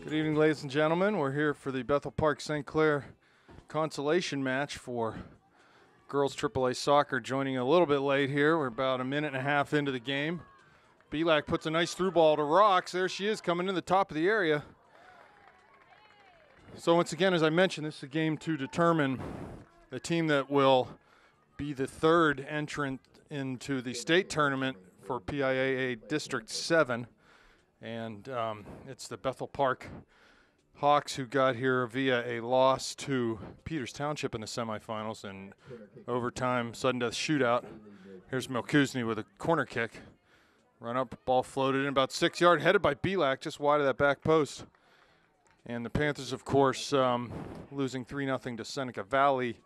Good evening, ladies and gentlemen. We're here for the Bethel Park St. Clair consolation match for girls AAA soccer. Joining a little bit late here. We're about a minute and a half into the game. Belak puts a nice through ball to Rocks. There she is coming to the top of the area. So once again, as I mentioned, this is a game to determine the team that will be the third entrant into the state tournament for PIAA District 7. And it's the Bethel Park Hawks who got here via a loss to Peters Township in the semifinals and overtime sudden death shootout. Here's Milkuzni with a corner kick. Run up, ball floated in about 6 yards, headed by Belak just wide of that back post. And the Panthers, of course, losing 3-0 to Seneca Valley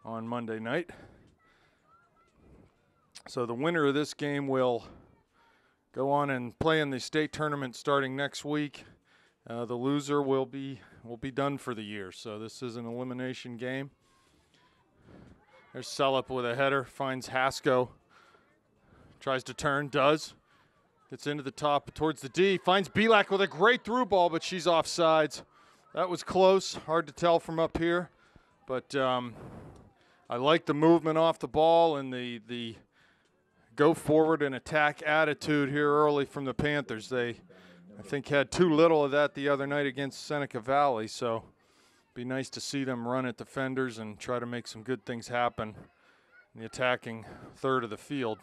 on Monday night. So the winner of this game will go on and play in the state tournament starting next week. The loser will be done for the year. So this is an elimination game. There's Sellup with a header, finds Hasko. Tries to turn, does. Gets into the top towards the D. Finds Belak with a great through ball, but she's offsides. That was close. Hard to tell from up here. But I like the movement off the ball and the go forward and attack attitude here early from the Panthers. They, I think, had too little of that the other night against Seneca Valley, so be nice to see them run at defenders and try to make some good things happen in the attacking third of the field.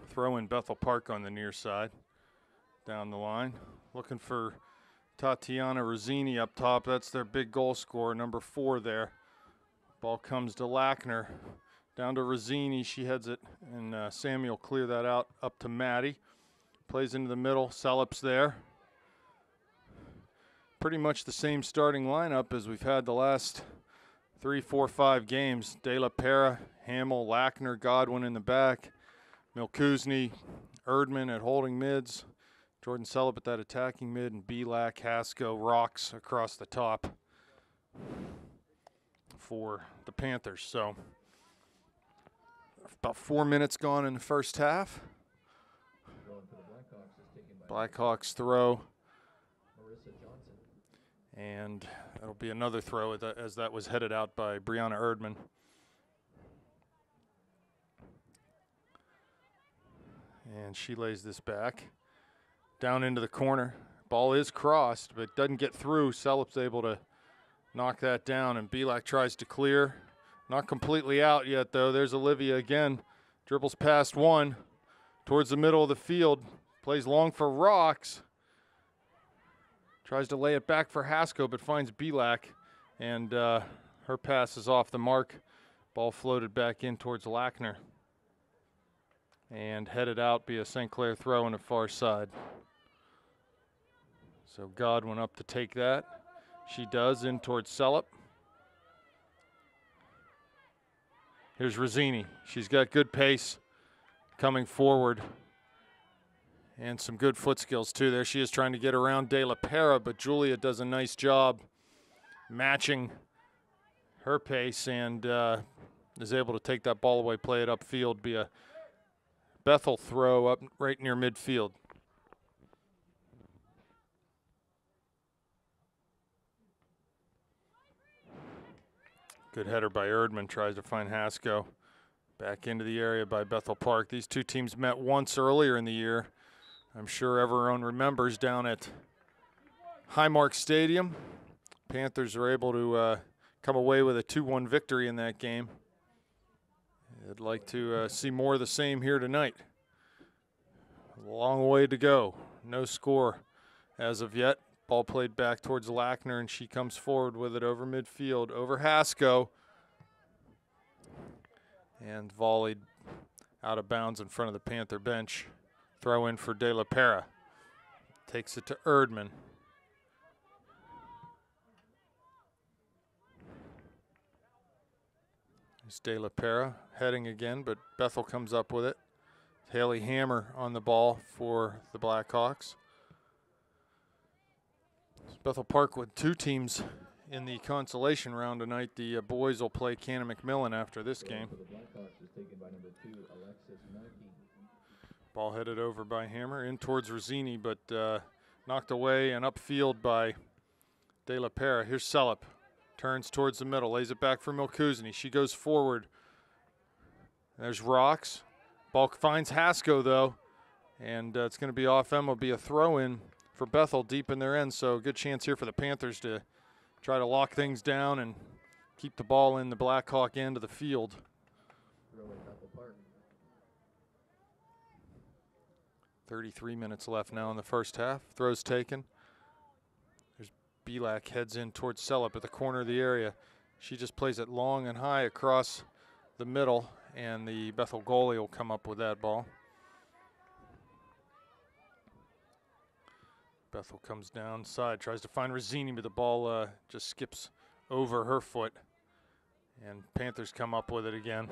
Throw in Bethel Park on the near side, down the line. Looking for Tatiana Rossini up top. That's their big goal scorer, number 4 there. Ball comes to Lackner. Down to Rossini, she heads it, and Samuel clear that out up to Maddie. Plays into the middle, Sellup's there. Pretty much the same starting lineup as we've had the last 3, 4, 5 games. De La Pera, Hamill, Lackner, Godwin in the back. Milkuzni, Erdman at holding mids. Jordan Sellup at that attacking mid, and Belak, Hasko, Rocks across the top for the Panthers. So about 4 minutes gone in the first half. Blackhawks throw. And that'll be another throw as that was headed out by Brianna Erdman. And she lays this back. Down into the corner. Ball is crossed, but doesn't get through. Sellup's able to knock that down, and Belak tries to clear. Not completely out yet, though. There's Olivia again. Dribbles past one. Towards the middle of the field. Plays long for Rocks. Tries to lay it back for Hasko, but finds Belak. And her pass is off the mark. Ball floated back in towards Lackner. And headed out via St. Clair throw on the far side. So Godwin up to take that. She does, in towards Sellup. Here's Rossini. She's got good pace coming forward and some good foot skills too. There she is trying to get around De La Pera, but Julia does a nice job matching her pace and is able to take that ball away, play it upfield, be a Bethel throw up right near midfield. Good header by Erdman, tries to find Hasko. Back into the area by Bethel Park. These two teams met once earlier in the year. I'm sure everyone remembers down at Highmark Stadium. Panthers were able to come away with a 2-1 victory in that game. I'd like to see more of the same here tonight. A long way to go. No score as of yet. Ball played back towards Lackner, and she comes forward with it over midfield, over Hasko. And volleyed out of bounds in front of the Panther bench. Throw in for De La Pera. Takes it to Erdman. It's De La Pera heading again, but Bethel comes up with it. Haley Hammer on the ball for the Blackhawks. Bethel Park with 2 teams in the consolation round tonight. The boys will play Cannon McMillan after this game. Ball headed over by Hammer in towards Rossini, but knocked away and upfield by De La Pera. Here's Celup. Turns towards the middle, lays it back for Milkuzny. She goes forward. There's Rocks. Ball finds Hasko, though, and it's going to be off them. It'll be a throw-in for Bethel deep in their end, so good chance here for the Panthers to try to lock things down and keep the ball in the Blackhawk end of the field. 33 minutes left now in the first half. Throw's taken. There's Belak, heads in towards Celup at the corner of the area. She just plays it long and high across the middle, and the Bethel goalie will come up with that ball. Bethel comes down side, tries to find Rosini, but the ball just skips over her foot, and Panthers come up with it again.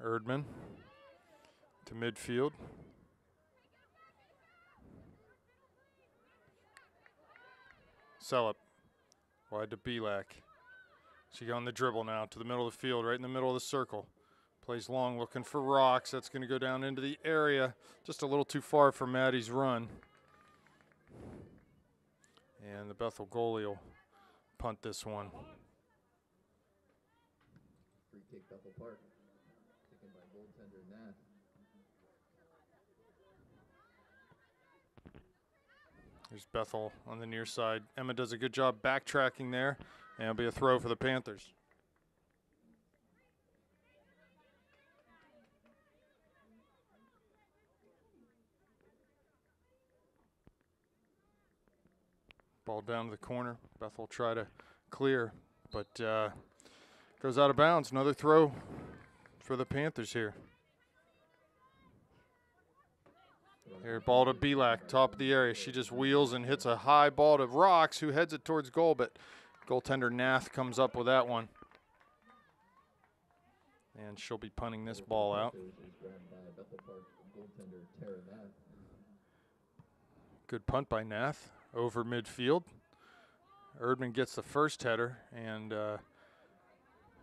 Erdman to midfield. Celup wide to Belak. She on the dribble now to the middle of the field, right in the middle of the circle. Plays long, looking for Rocks. That's going to go down into the area. Just a little too far for Maddie's run. And the Bethel goalie will punt this one. Free kick, Bethel Park. Taken by goaltender Nath. Here's Bethel on the near side. Emma does a good job backtracking there, and it'll be a throw for the Panthers. Ball down to the corner. Bethel try to clear, but goes out of bounds. Another throw for the Panthers here. Here, ball to Belak, top of the area. She just wheels and hits a high ball to Rocks, who heads it towards goal, but goaltender Nath comes up with that one. And she'll be punting this ball out. Good punt by Nath over midfield. Erdman gets the first header, and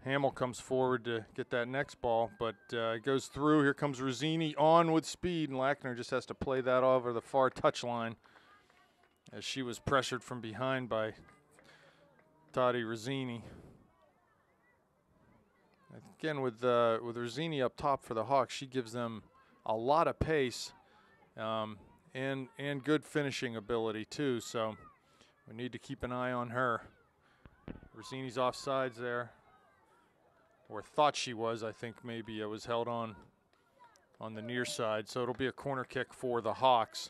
Hamill comes forward to get that next ball, but it goes through. Here comes Rosini on with speed, and Lackner just has to play that over the far touchline as she was pressured from behind by Tati Rosini. Again, with Rosini up top for the Hawks, she gives them a lot of pace and good finishing ability too, so we need to keep an eye on her. Rosini's offsides there, or thought she was. I think maybe it was held on the near side, so it'll be a corner kick for the Hawks.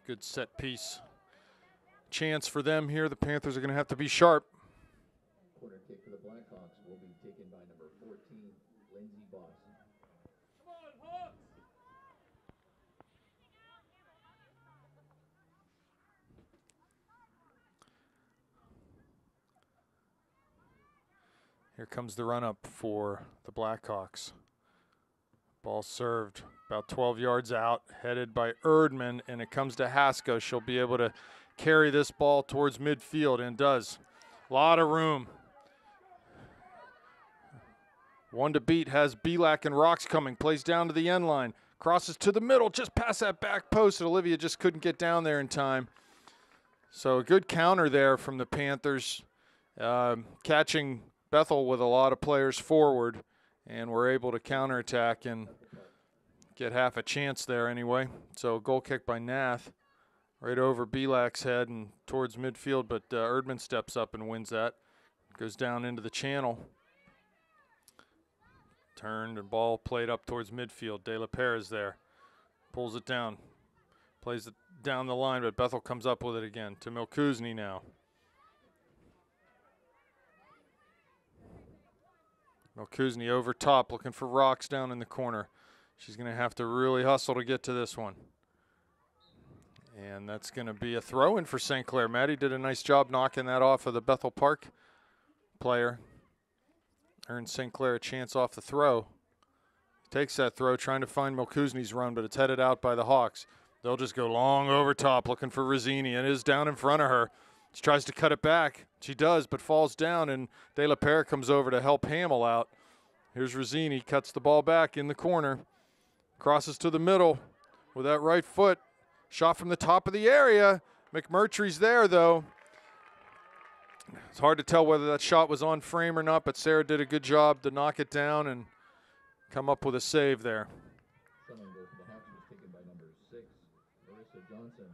Good set piece chance for them here. The Panthers are going to have to be sharp. Corner kick for the Blackhawks will be taken by number 14, Lindsey Boss. Here comes the run-up for the Blackhawks. Ball served about 12 yards out, headed by Erdman, and it comes to Hasko. She'll be able to carry this ball towards midfield, and does. A lot of room. One to beat has Belak and Rocks coming. Plays down to the end line. Crosses to the middle, just past that back post, and Olivia just couldn't get down there in time. So a good counter there from the Panthers, catching Bethel with a lot of players forward, and we're able to counterattack and get half a chance there anyway. So a goal kick by Nath right over Belak's head and towards midfield, but Erdman steps up and wins that. Goes down into the channel. Turned and ball played up towards midfield. De La Pera is there. Pulls it down. Plays it down the line, but Bethel comes up with it again to Milkuzny now. Milkuzny over top, looking for Rocks down in the corner. She's going to have to really hustle to get to this one. And that's going to be a throw-in for St. Clair. Maddie did a nice job knocking that off of the Bethel Park player. Earned St. Clair a chance off the throw. Takes that throw, trying to find Milkuzny's run, but it's headed out by the Hawks. They'll just go long over top, looking for Rosini, and it is down in front of her. She tries to cut it back. She does, but falls down, and De La Pera comes over to help Hamill out. Here's Rosini, cuts the ball back in the corner. Crosses to the middle with that right foot. Shot from the top of the area. McMurtry's there, though. It's hard to tell whether that shot was on frame or not, but Sarah did a good job to knock it down and come up with a save there. Someone goal for the Hawks was taken by number 6, Marissa Johnson.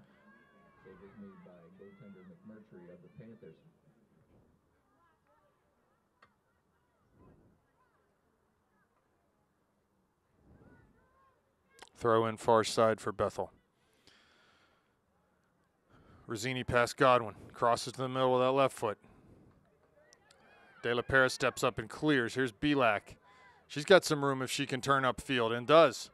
Save was made by goaltender McMurtry of the Panthers. Throw in far side for Bethel. Rosini past Godwin. Crosses to the middle with that left foot. De La Pera steps up and clears. Here's Belak. She's got some room if she can turn upfield, and does.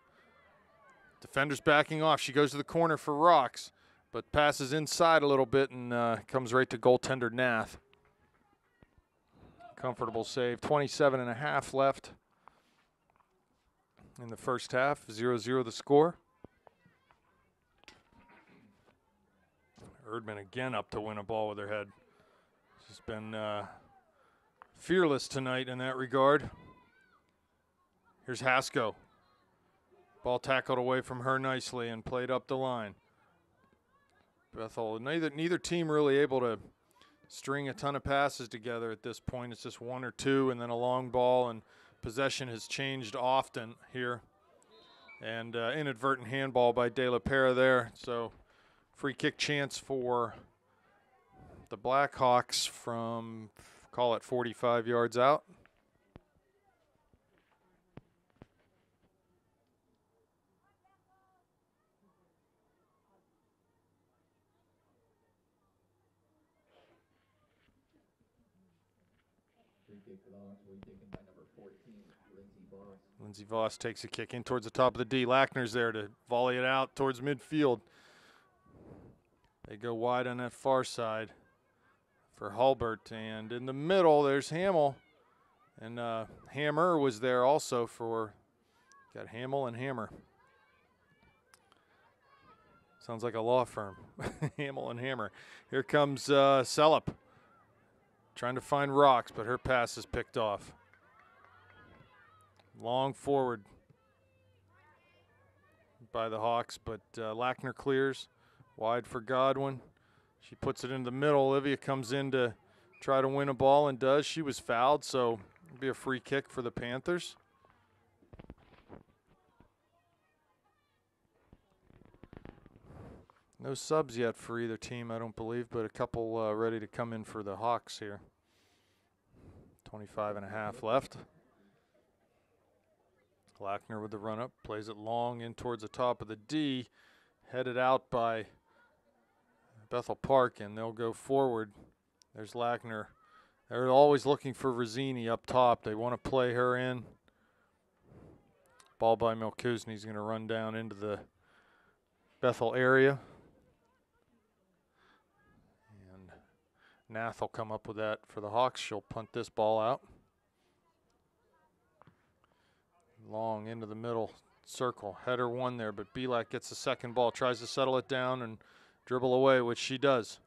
Defender's backing off. She goes to the corner for rocks, but passes inside a little bit and comes right to goaltender Nath. Comfortable save. 27.5 left in the first half. 0-0 the score. Erdman again up to win a ball with her head. She's been fearless tonight in that regard. Here's Hasko. Ball tackled away from her nicely and played up the line. Bethel, neither team really able to string a ton of passes together at this point. It's just one or two and then a long ball, and possession has changed often here. And inadvertent handball by De La Pera there. So free kick chance for the Blackhawks from, call it 45 yards out. Free kick for the Hawks will be taken by number 14, Lindsey Voss. Lindsey Voss takes a kick in towards the top of the D. Lackner's there to volley it out towards midfield. They go wide on that far side for Hulbert. And in the middle, there's Hamill. And Hammer was there also for, got Hamill and Hammer. Sounds like a law firm. Hamill and Hammer. Here comes Selup. Trying to find rocks, but her pass is picked off. Long forward by the Hawks, but Lackner clears. Wide for Godwin. She puts it in the middle. Olivia comes in to try to win a ball and does. She was fouled, so it'll be a free kick for the Panthers. No subs yet for either team, I don't believe, but a couple ready to come in for the Hawks here. 25.5 left. Lackner with the run-up, plays it long in towards the top of the D, headed out by Bethel Park, and they'll go forward. There's Lackner. They're always looking for Rosini up top. They want to play her in. Ball by Milkuzny. He's going to run down into the Bethel area. And Nath will come up with that for the Hawks. She'll punt this ball out. Long into the middle circle. Header one there, but Belak gets the second ball, tries to settle it down and dribble away, which she does.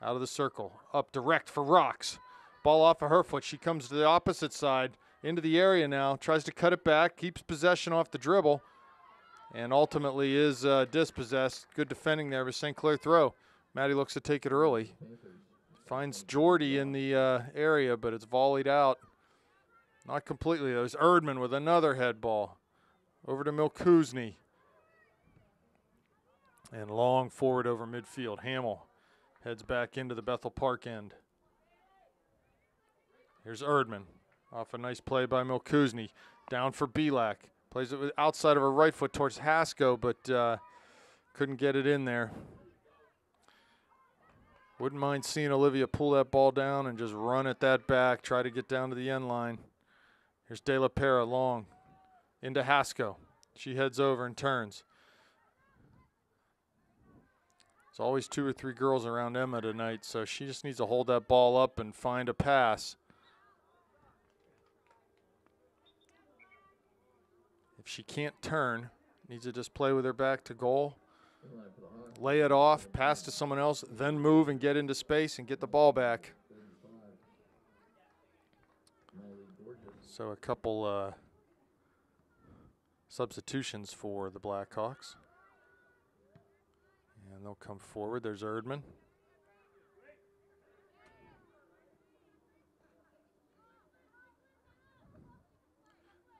Out of the circle, up direct for rocks. Ball off of her foot. She comes to the opposite side, into the area now, tries to cut it back, keeps possession off the dribble, and ultimately is dispossessed. Good defending there with St. Clair throw. Maddie looks to take it early. Finds Jordy in the area, but it's volleyed out. Not completely. There's Erdman with another head ball. Over to Milkuzny. And long forward over midfield. Hamill heads back into the Bethel Park end. Here's Erdman. Off a nice play by Milkuzny. Down for Belak. Plays it with outside of her right foot towards Hasko, but couldn't get it in there. Wouldn't mind seeing Olivia pull that ball down and just run at that back, try to get down to the end line. Here's De La Pera long into Hasko. She heads over and turns. There's always 2 or 3 girls around Emma tonight, so she just needs to hold that ball up and find a pass. If she can't turn, needs to just play with her back to goal. Lay it off, pass to someone else, then move and get into space and get the ball back. Georges. So a couple substitutions for the Blackhawks. And they'll come forward. There's Erdman.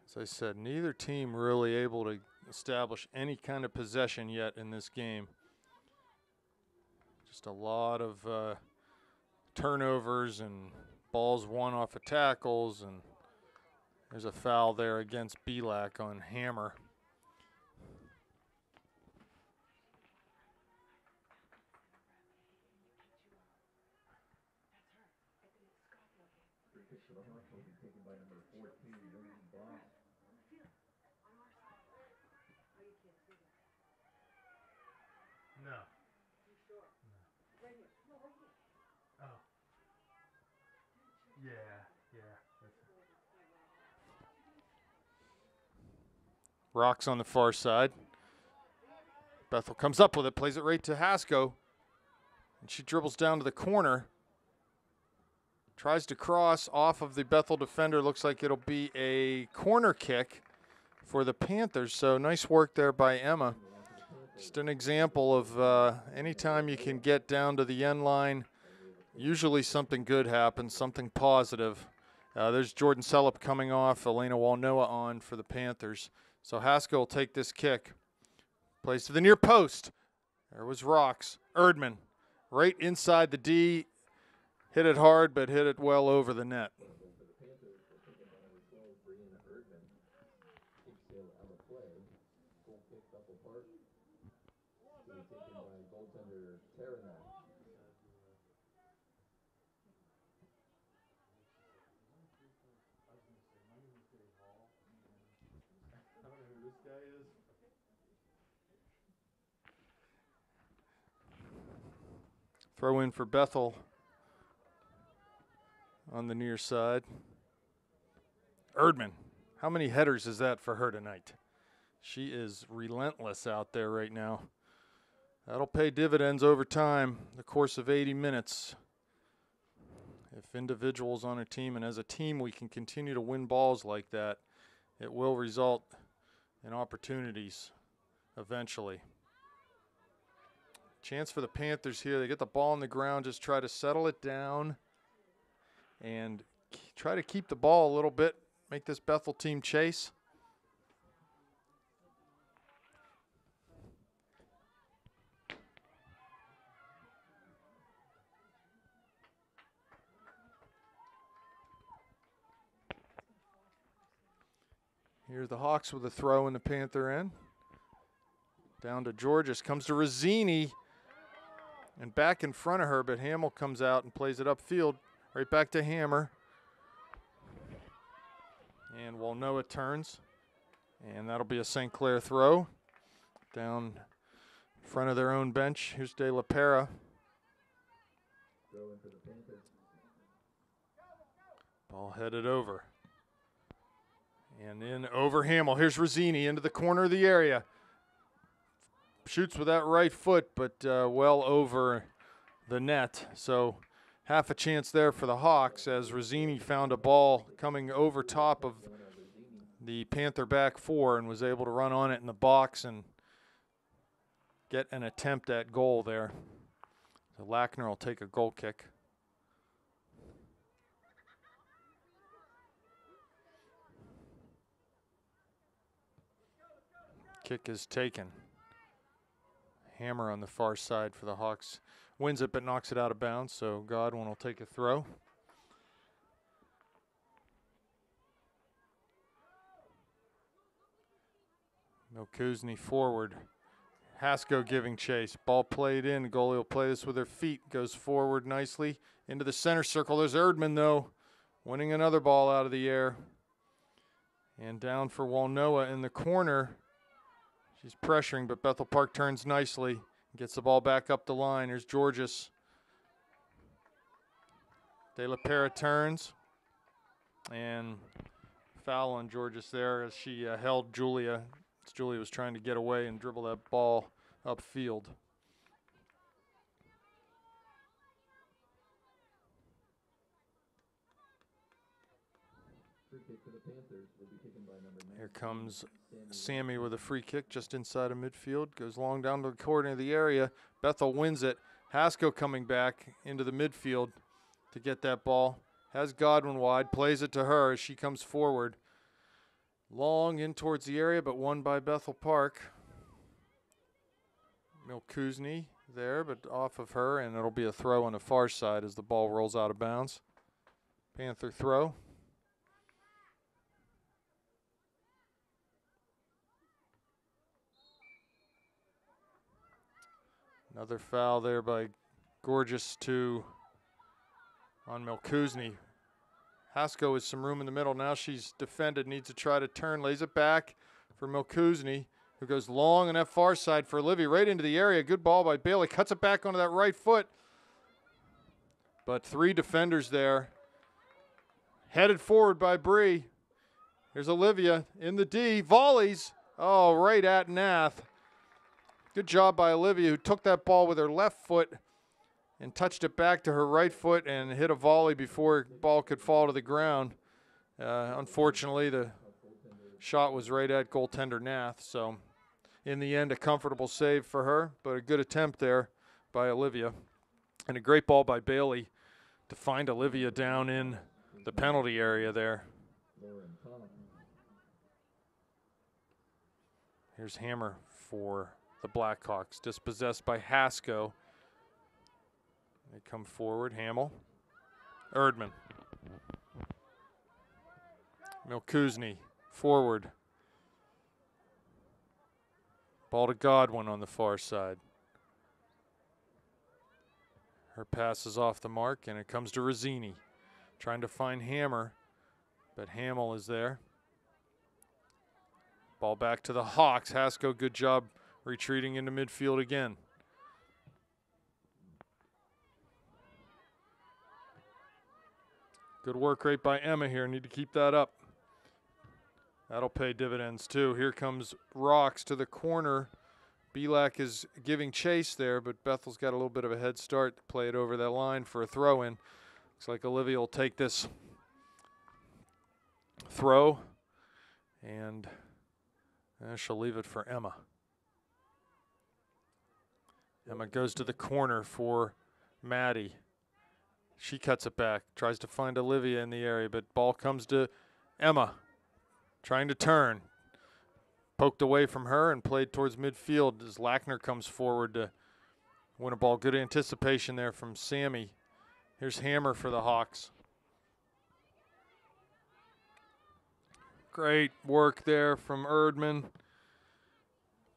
As I said, neither team really able to establish any kind of possession yet in this game. Just a lot of turnovers and balls won off of tackles, and there's a foul there against Belak on Hammer. Free kick for the Hawks will be taken by number 14, William Boss. No. Oh. Yeah, yeah. Rocks on the far side. Bethel comes up with it, plays it right to Hasko. And she dribbles down to the corner. Tries to cross off of the Bethel defender. Looks like it'll be a corner kick for the Panthers. So nice work there by Emma. Just an example of anytime you can get down to the end line, usually something good happens, something positive. There's Jordan Sellup coming off, Elena Walnoa on for the Panthers. So Haskell will take this kick. Plays to the near post. There was Rocks. Erdman right inside the D. Hit it hard, but hit it well over the net. Throw in for Bethel on the near side. Erdman, how many headers is that for her tonight? She is relentless out there right now. That'll pay dividends over time, the course of 80 minutes. If individuals on a team and as a team we can continue to win balls like that, it will result in opportunities eventually. Chance for the Panthers here. They get the ball on the ground, just try to settle it down and try to keep the ball a little bit, make this Bethel team chase. Here's the Hawks with a throw in the Panther end. Down to Georges, comes to Rossini, and back in front of her, but Hamill comes out and plays it upfield, right back to Hammer. And Walnoa turns, and that'll be a St. Clair throw. Down in front of their own bench, here's De La Pera. Ball headed over. And in over Hamill, here's Rossini into the corner of the area. Shoots with that right foot, but well over the net. So half a chance there for the Hawks as Rossini found a ball coming over top of the Panther back four and was able to run on it in the box and get an attempt at goal there. So Lackner will take a goal kick. Kick is taken. Hammer on the far side for the Hawks. Wins it but knocks it out of bounds, so Godwin will take a throw. Milkuzny forward. Hasko giving chase. Ball played in. Goalie will play this with her feet. Goes forward nicely into the center circle. There's Erdman, though, winning another ball out of the air. And down for Walnoa in the corner. She's pressuring, but Bethel Park turns nicely. Gets the ball back up the line. Here's Georges. De La Pera turns. And foul on Georges there as she held Julia. As Julia was trying to get away and dribble that ball upfield. Free kick for the Panthers will be taken by number 9. Here comes Sammy with a free kick just inside of midfield. Goes long down to the corner of the area. Bethel wins it. Haskell coming back into the midfield to get that ball. Has Godwin wide. Plays it to her as she comes forward. Long in towards the area, but won by Bethel Park. Milkuzni there, but off of her, and it'll be a throw on the far side as the ball rolls out of bounds. Panther throw. Another foul there by Gorgeous on Milkuzni. Haskell with some room in the middle. Now she's defended, needs to try to turn, lays it back for Milkuzni, who goes long on that far side for Olivia, right into the area. Good ball by Bailey, cuts it back onto that right foot. But 3 defenders there. Headed forward by Bree. Here's Olivia in the D, volleys. Oh, right at Nath. Good job by Olivia, who took that ball with her left foot and touched it back to her right foot and hit a volley before the ball could fall to the ground. Unfortunately, the shot was right at goaltender Nath, so in the end, a comfortable save for her, but a good attempt there by Olivia. And a great ball by Bailey to find Olivia down in the penalty area there. Here's Hammer for the Blackhawks, dispossessed by Haskell. They come forward, Hamill. Erdman. Milkuzni, forward. Ball to Godwin on the far side. Her pass is off the mark, and it comes to Rossini. Trying to find Hammer, but Hamill is there. Ball back to the Hawks. Haskell, good job retreating into midfield again. Good work rate by Emma here. Need to keep that up. That'll pay dividends too. Here comes Rocks to the corner. Belak is giving chase there, but Bethel's got a little bit of a head start to play it over that line for a throw-in. Looks like Olivia will take this throw, and she'll leave it for Emma. Emma goes to the corner for Maddie. She cuts it back, tries to find Olivia in the area, but ball comes to Emma, trying to turn. Poked away from her and played towards midfield as Lackner comes forward to win a ball. Good anticipation there from Sammy. Here's Hammer for the Hawks. Great work there from Erdman,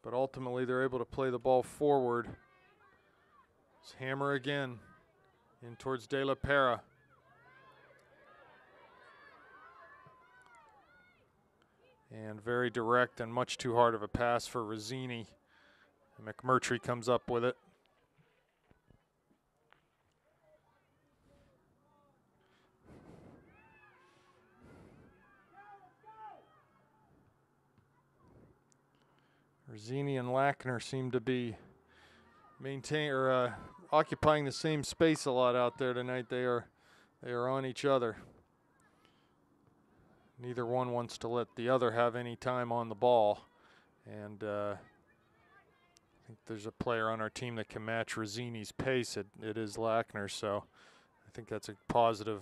but ultimately they're able to play the ball forward. It's Hammer again in towards De La Pera. And very direct and much too hard of a pass for Rossini. McMurtry comes up with it. Rossini and Lackner seem to be occupying the same space a lot out there tonight. They are on each other. Neither one wants to let the other have any time on the ball. And I think there's a player on our team that can match Rossini's pace. It is Lackner, so I think that's a positive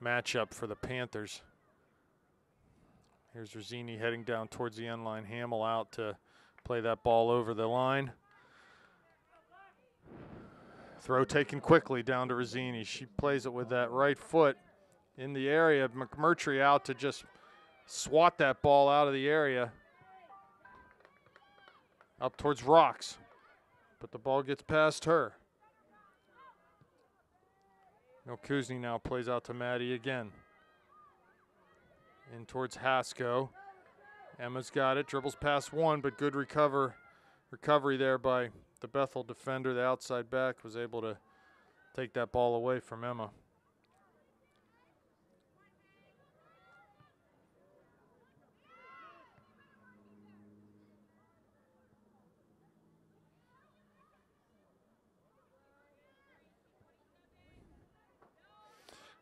matchup for the Panthers. Here's Rossini heading down towards the end line. Hamill out to play that ball over the line. Throw taken quickly down to Rossini. She plays it with that right foot in the area. McMurtry out to just swat that ball out of the area. Up towards Rocks. But the ball gets past her. Milkuzni now plays out to Maddie again. In towards Haskell. Emma's got it, dribbles past one, but good recovery there by the Bethel defender. The outside back was able to take that ball away from Emma.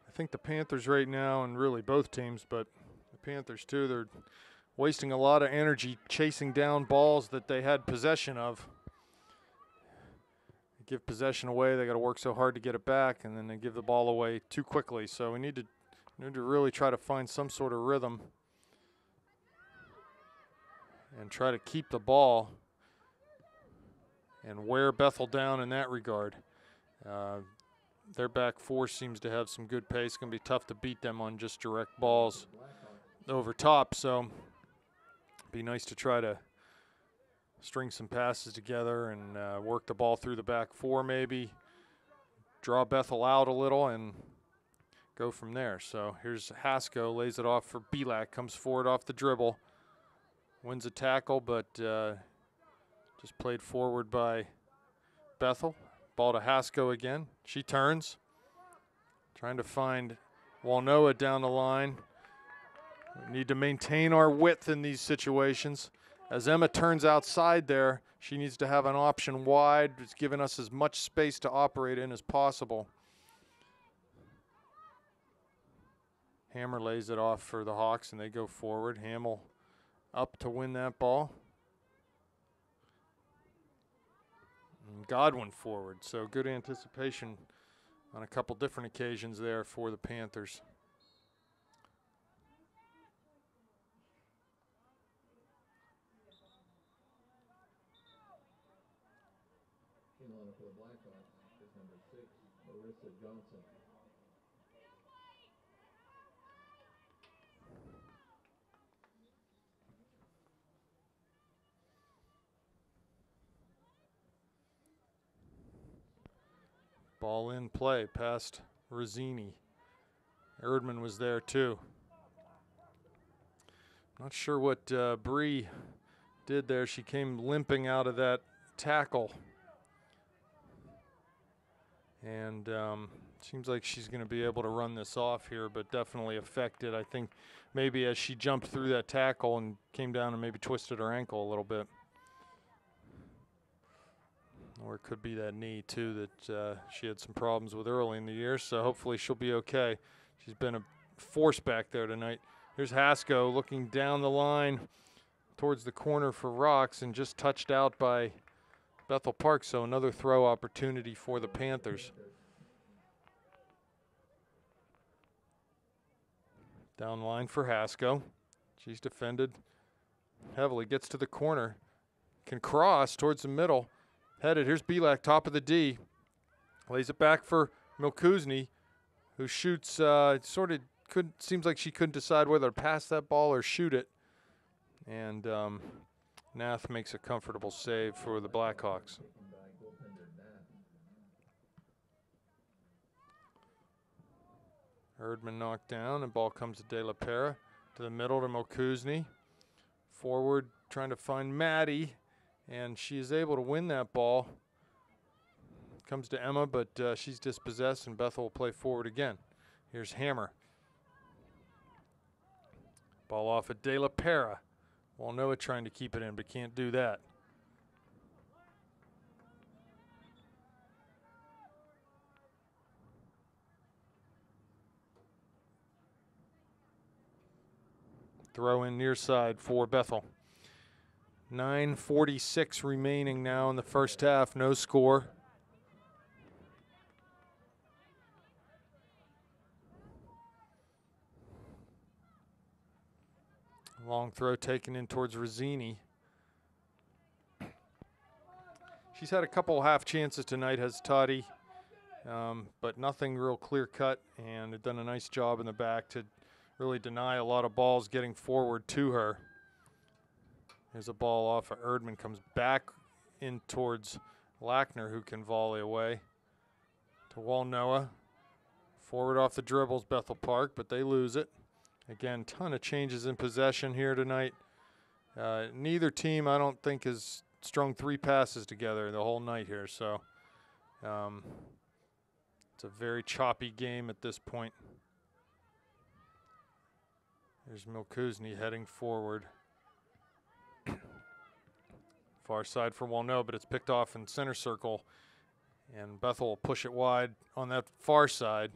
I think the Panthers right now, and really both teams, but the Panthers, too. They're wasting a lot of energy chasing down balls that they had possession of. They give possession away, they got to work so hard to get it back, and then they give the ball away too quickly. So we need to really try to find some sort of rhythm and try to keep the ball and wear Bethel down in that regard. Their back four seems to have some good pace. It's going to be tough to beat them on just direct balls over top. So it'd be nice to try to string some passes together and work the ball through the back four maybe, draw Bethel out a little, and go from there. So here's Hasko, lays it off for Belak, comes forward off the dribble, wins a tackle, but just played forward by Bethel. Ball to Hasko again. She turns, trying to find Walnoa down the line. We need to maintain our width in these situations. As Emma turns outside there, she needs to have an option wide. It's giving us as much space to operate in as possible. Hammer lays it off for the Hawks, and they go forward. Hamill up to win that ball. And Godwin forward, so good anticipation on a couple different occasions there for the Panthers. In line for the Blackhawks is number 6, Marissa Johnson. Ball in play past Rosini. Erdman was there too. Not sure what Bree did there. She came limping out of that tackle. And seems like she's going to be able to run this off here, but definitely affected. I think maybe as she jumped through that tackle and came down and maybe twisted her ankle a little bit. Or it could be that knee, too, that she had some problems with early in the year, so hopefully she'll be okay. She's been a force back there tonight. Here's Hasko looking down the line towards the corner for Rocks and just touched out by Bethel Park, so another throw opportunity for the Panthers. Down line for Hasko. She's defended heavily, gets to the corner, can cross towards the middle. Headed, here's Belak, top of the D. Lays it back for Milkuzny, who shoots, seems like she couldn't decide whether to pass that ball or shoot it. And Nath makes a comfortable save for the Blackhawks. Erdman knocked down, and ball comes to De La Pera. To the middle to Milkuzny. Forward, trying to find Maddie. And she is able to win that ball. Comes to Emma, but she's dispossessed, and Bethel will play forward again. Here's Hammer. Ball off at De La Pera. Walnoa trying to keep it in, but can't do that. Throw in near side for Bethel. 9:46 remaining now in the first half, no score. Long throw taken in towards Rosini. She's had a couple half chances tonight, has Toddy, but nothing real clear cut, and had done a nice job in the back to really deny a lot of balls getting forward to her. There's a ball off of Erdman, comes back in towards Lackner, who can volley away to Walnoa. Forward off the dribbles, Bethel Park, but they lose it. Again, ton of changes in possession here tonight. Neither team, I don't think, has strung 3 passes together the whole night here, so it's a very choppy game at this point. There's Milkuzny heading forward. Far side for Walnoa, but it's picked off in center circle, and Bethel will push it wide on that far side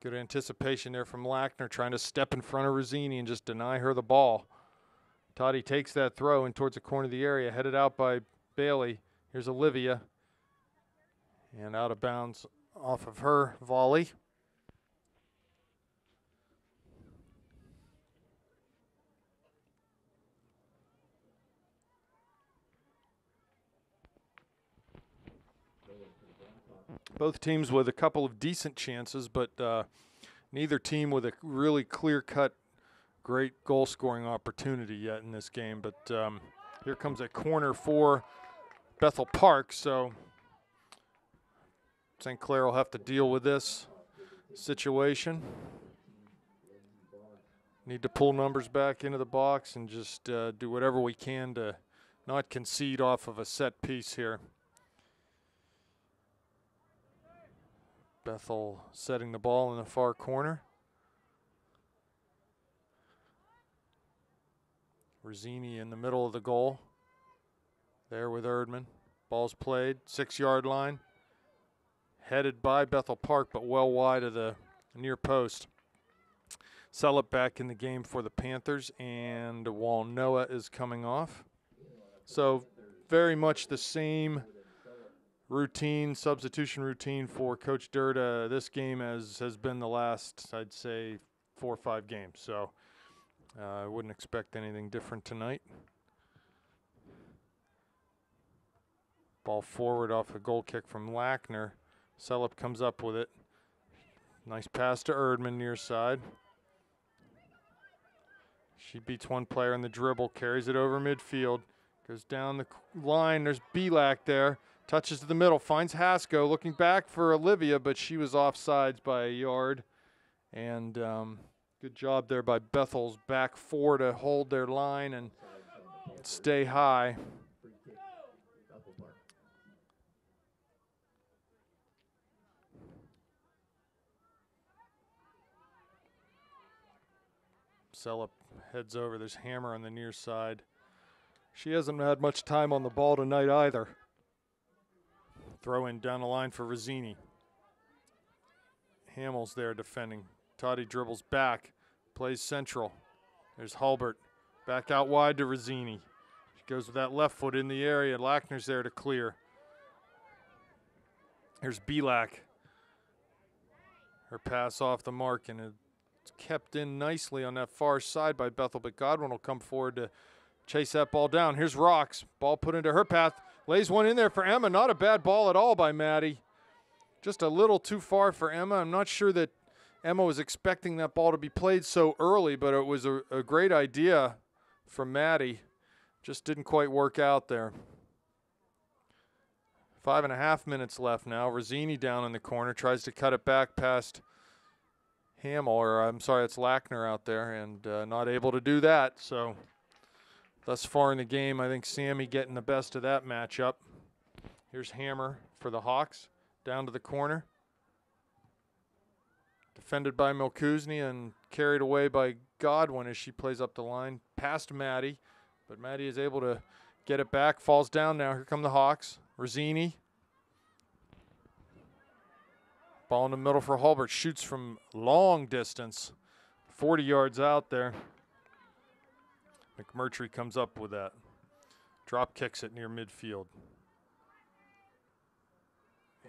Good anticipation there from Lackner, trying to step in front of Rosini and just deny her the ball. Toddy takes that throw in towards the corner of the area, headed out by Bailey. Here's Olivia. And out of bounds off of her volley. Both teams with a couple of decent chances, but neither team with a really clear-cut, great goal-scoring opportunity yet in this game. But here comes a corner for Bethel Park, so St. Clair will have to deal with this situation. Need to pull numbers back into the box and just do whatever we can to not concede off of a set piece here. Bethel setting the ball in the far corner. Rosini in the middle of the goal. There with Erdman. Ball's played, 6-yard line. Headed by Bethel Park, but well wide of the near post. Sellett back in the game for the Panthers, and Walnoa is coming off. So very much the same routine, substitution routine for Coach Durda this game as has been the last, I'd say, 4 or 5 games. So I wouldn't expect anything different tonight. Ball forward off a goal kick from Lackner. Sellett comes up with it. Nice pass to Erdman near side. She beats one player in the dribble, carries it over midfield, goes down the line. There's Belak there. Touches to the middle, finds Hasko, looking back for Olivia, but she was offsides by a yard. And good job there by Bethel's back four to hold their line and stay high. Sellett heads over. There's Hammer on the near side. She hasn't had much time on the ball tonight either. Throw in down the line for Rosini. Hamill's there defending. Toddy dribbles back, plays central. There's Hulbert back out wide to Rosini. She goes with that left foot in the area. Lackner's there to clear. Here's Belak. Her pass off the mark, and it's kept in nicely on that far side by Bethel, but Godwin will come forward to chase that ball down. Here's Rocks. Ball put into her path. Lays one in there for Emma. Not a bad ball at all by Maddie. Just a little too far for Emma. I'm not sure that Emma was expecting that ball to be played so early, but it was a great idea from Maddie. Just didn't quite work out there. 5.5 minutes left now. Rosini down in the corner. Tries to cut it back past Hamill, or I'm sorry, it's Lackner out there, and not able to do that. So thus far in the game, I think Sammy getting the best of that matchup. Here's Hammer for the Hawks, down to the corner. Defended by Milkuzny and carried away by Godwin as she plays up the line. Past Maddie, but Maddie is able to get it back, falls down now. Here come the Hawks. Rosini. Ball in the middle for Hulbert, shoots from long distance, 40 yards out there. McMurtry comes up with that. Drop kicks it near midfield.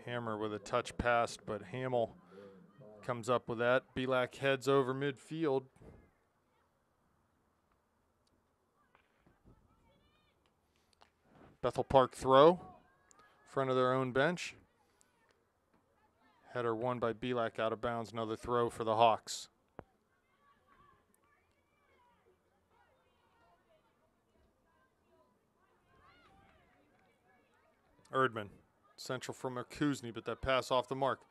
Hammer with a touch pass, but Hamill comes up with that. Belak heads over midfield. Bethel Park throw, front of their own bench. Header won by Belak out of bounds. Another throw for the Hawks. Erdman, central from Milkuzny, but that pass off the mark.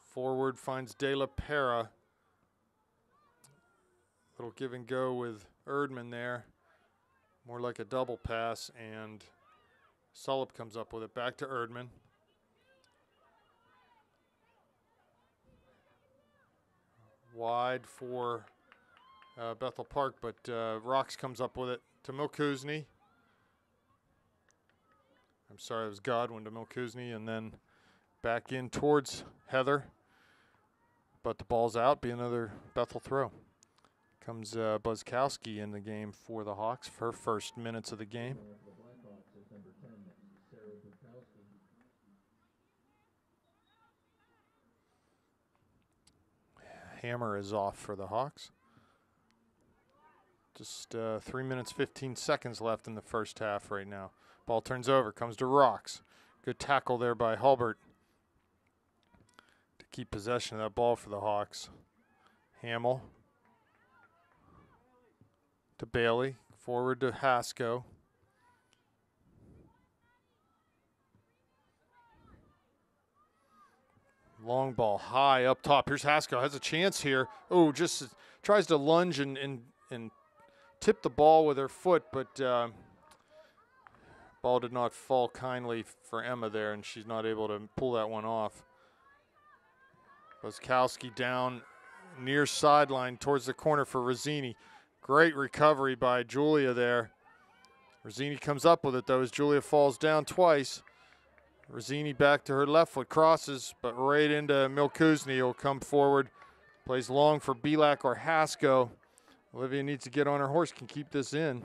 Forward finds De La Pera. Little give and go with Erdman there. More like a double pass, and Sullipp comes up with it. Back to Erdman. Wide for Bethel Park, but Rocks comes up with it to Milkuzny. I'm sorry, it was Godwin to Milkuzny, and then back in towards Heather. but the ball's out. Be another Bethel throw. Comes Buzzkowski in the game for the Hawks for her first minutes of the game. The Blackhawks is number 10, Sarah Bukowski. Hammer is off for the Hawks. Just 3 minutes, 15 seconds left in the first half right now. Ball turns over, comes to Rocks. Good tackle there by Hulbert to keep possession of that ball for the Hawks. Hamill to Bailey, forward to Hasko. Long ball high up top. Here's Hasko, has a chance here. Oh, just tries to lunge and tip the ball with her foot, but ball did not fall kindly for Emma there, and she's not able to pull that one off. Buzzkowski down near sideline towards the corner for Rossini. Great recovery by Julia there. Rossini comes up with it, though, as Julia falls down twice. Rossini back to her left foot, crosses, but right into Milkuzny. Will come forward, plays long for Belak or Hasko. Olivia needs to get on her horse, can keep this in.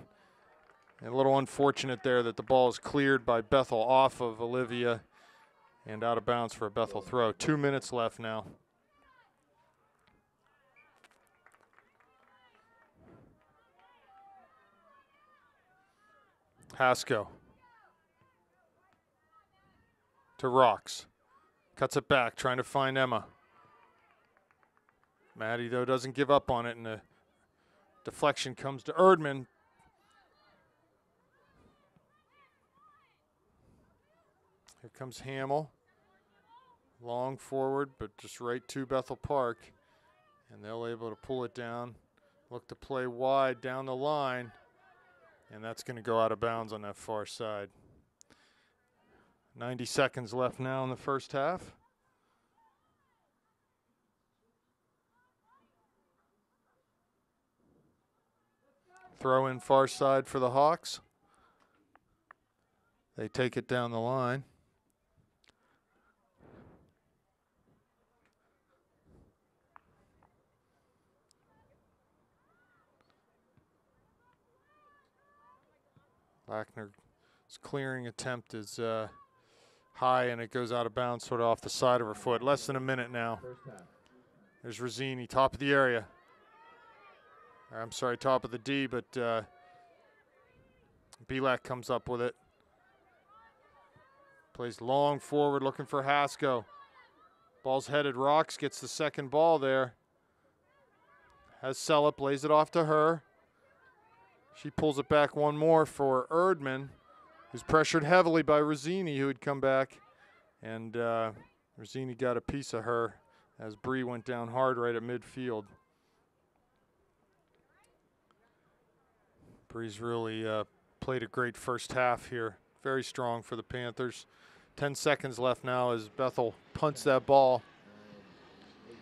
And a little unfortunate there that the ball is cleared by Bethel off of Olivia and out of bounds for a Bethel throw. 2 minutes left now. Hasko to Rocks. Cuts it back, trying to find Emma. Maddie, though, doesn't give up on it, and the deflection comes to Erdman. Here comes Hamill. Long forward, but just right to Bethel Park. And they'll able to pull it down. Look to play wide down the line. And that's going to go out of bounds on that far side. 90 seconds left now in the first half. Throw in far side for the Hawks. They take it down the line. Lackner's clearing attempt is high, and it goes out of bounds sort of off the side of her foot. Less than a minute now. There's Rossini, top of the area. I'm sorry, top of the D, but Belak comes up with it. Plays long forward, looking for Hasko. Ball's headed. Rocks gets the second ball there. Has Sella, plays it off to her. She pulls it back one more for Erdman, who's pressured heavily by Rossini, who had come back. And Rossini got a piece of her as Bree went down hard right at midfield. Bree's really played a great first half here. Very strong for the Panthers. 10 seconds left now as Bethel punts that ball.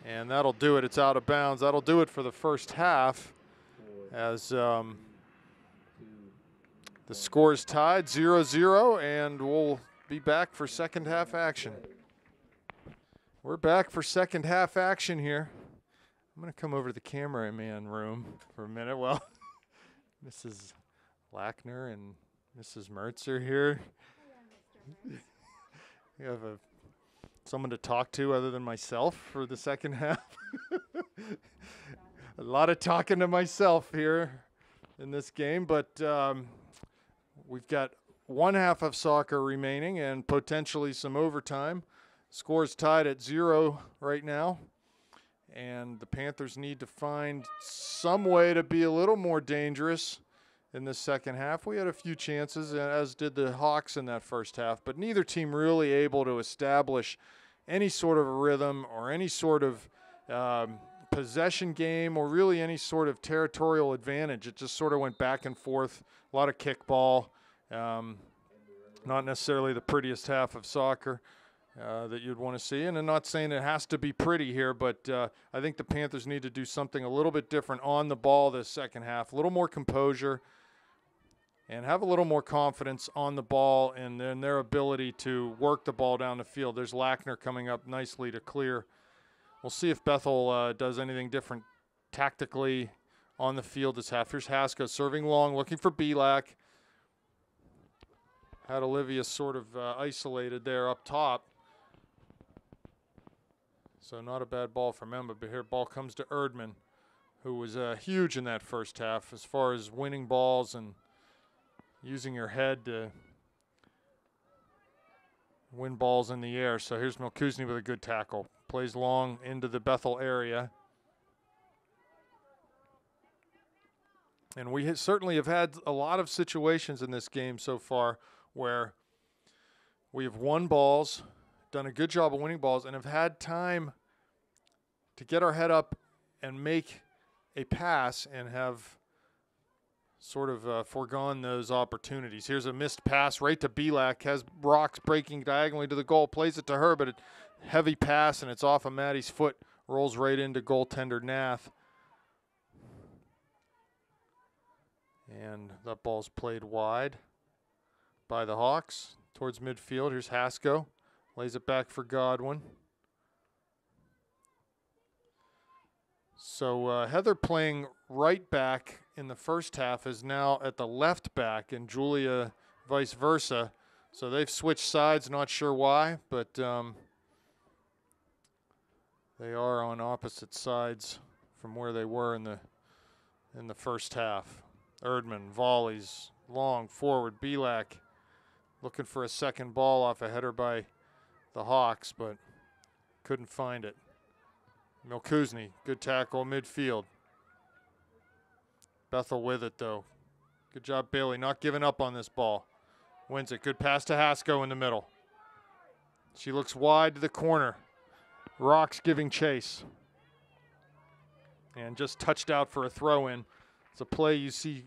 And that'll do it. It's out of bounds. That'll do it for the first half as the score is tied 0-0, and we'll be back for second half action. We're back for second half action here. I'm going to come over to the cameraman room for a minute. Well, Mrs. Lackner and Mrs. Mertz are here. We have someone to talk to other than myself for the second half. A lot of talking to myself here in this game, but we've got one half of soccer remaining and potentially some overtime. Score's tied at 0 right now, and the Panthers need to find some way to be a little more dangerous in the second half. We had a few chances, as did the Hawks in that first half, but neither team really able to establish any sort of a rhythm or any sort of possession game or really any sort of territorial advantage. It just sort of went back and forth, a lot of kickball, not necessarily the prettiest half of soccer that you'd want to see. And I'm not saying it has to be pretty here, but I think the Panthers need to do something a little bit different on the ball this second half, a little more composure, and have a little more confidence on the ball and then their ability to work the ball down the field. There's Lackner coming up nicely to clear we'll see if Bethel does anything different tactically on the field this half. Here's Hasko serving long, looking for Belak. Had Olivia sort of isolated there up top. So not a bad ball from Emma, but here ball comes to Erdman, who was huge in that first half as far as winning balls and using her head to win balls in the air. So here's Milkuzni with a good tackle. Plays long into the Bethel area. And we certainly have had a lot of situations in this game so far where we have won balls, done a good job of winning balls, and have had time to get our head up and make a pass and have sort of foregone those opportunities. Here's a missed pass right to Belak, has Rocks breaking diagonally to the goal, plays it to her, but a heavy pass, and it's off of Maddie's foot, rolls right into goaltender Nath. And that ball's played wide by the Hawks towards midfield. Here's Hasko, lays it back for Godwin. So Heather playing right back in the first half is now at the left back, and Julia vice versa. So they've switched sides, not sure why, but they are on opposite sides from where they were in the first half. Erdman volleys long forward. Belak looking for a second ball off a header by the Hawks, but couldn't find it. Milkuzni, good tackle midfield. Bethel with it, though. Good job, Bailey, not giving up on this ball. Wins it. Good pass to Hasko in the middle. She looks wide to the corner. Rocks giving chase. And just touched out for a throw-in. It's a play you see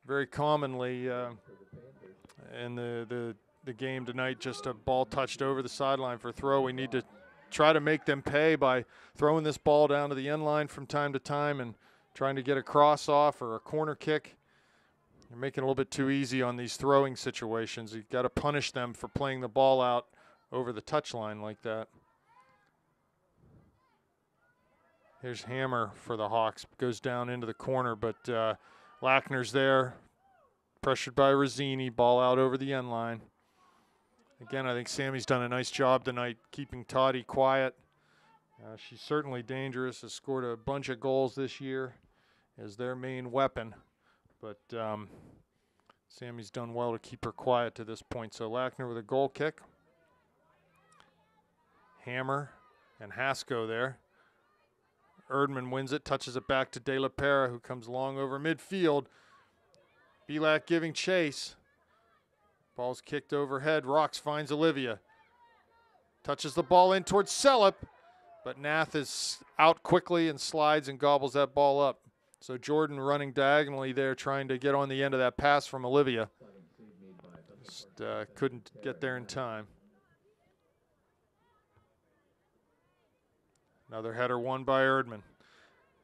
very commonly in the game tonight. Just a ball touched over the sideline for a throw. We need to try to make them pay by throwing this ball down to the end line from time to time and trying to get a cross off or a corner kick. You're making it a little bit too easy on these throwing situations. You've got to punish them for playing the ball out over the touchline like that. Here's Hammer for the Hawks. Goes down into the corner, but Lackner's there. Pressured by Rosini. Ball out over the end line. Again, I think Sammy's done a nice job tonight keeping Toddy quiet. She's certainly dangerous. Has scored a bunch of goals this year as their main weapon. But Sammy's done well to keep her quiet to this point. So Lackner with a goal kick. Hammer and Hasko there. Erdman wins it, touches it back to De La Pera, who comes long over midfield. Belak giving chase. Ball's kicked overhead. Rocks finds Olivia. Touches the ball in towards Selip, but Nath is out quickly and slides and gobbles that ball up. So Jordan running diagonally there trying to get on the end of that pass from Olivia. Just couldn't get there in time. Another header won by Erdman.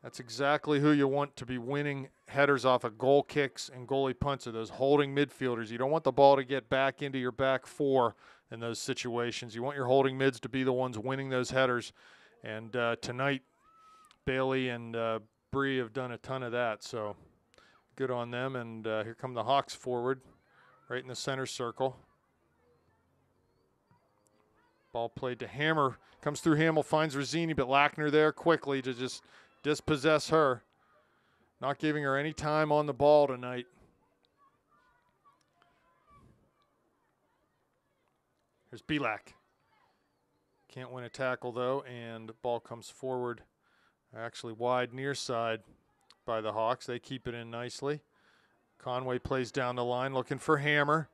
That's exactly who you want to be winning headers off of goal kicks and goalie punts, are those holding midfielders. You don't want the ball to get back into your back four in those situations. You want your holding mids to be the ones winning those headers. And tonight, Bailey and Bree have done a ton of that, so good on them. And here come the Hawks forward, right in the center circle. Ball played to Hammer. Comes through Hamill, finds Rosini, but Lackner there quickly to just dispossess her. Not giving her any time on the ball tonight. Here's Belak. Can't win a tackle, though, and the ball comes forward, actually wide near side by the Hawks. They keep it in nicely. Conway plays down the line, looking for Hammer.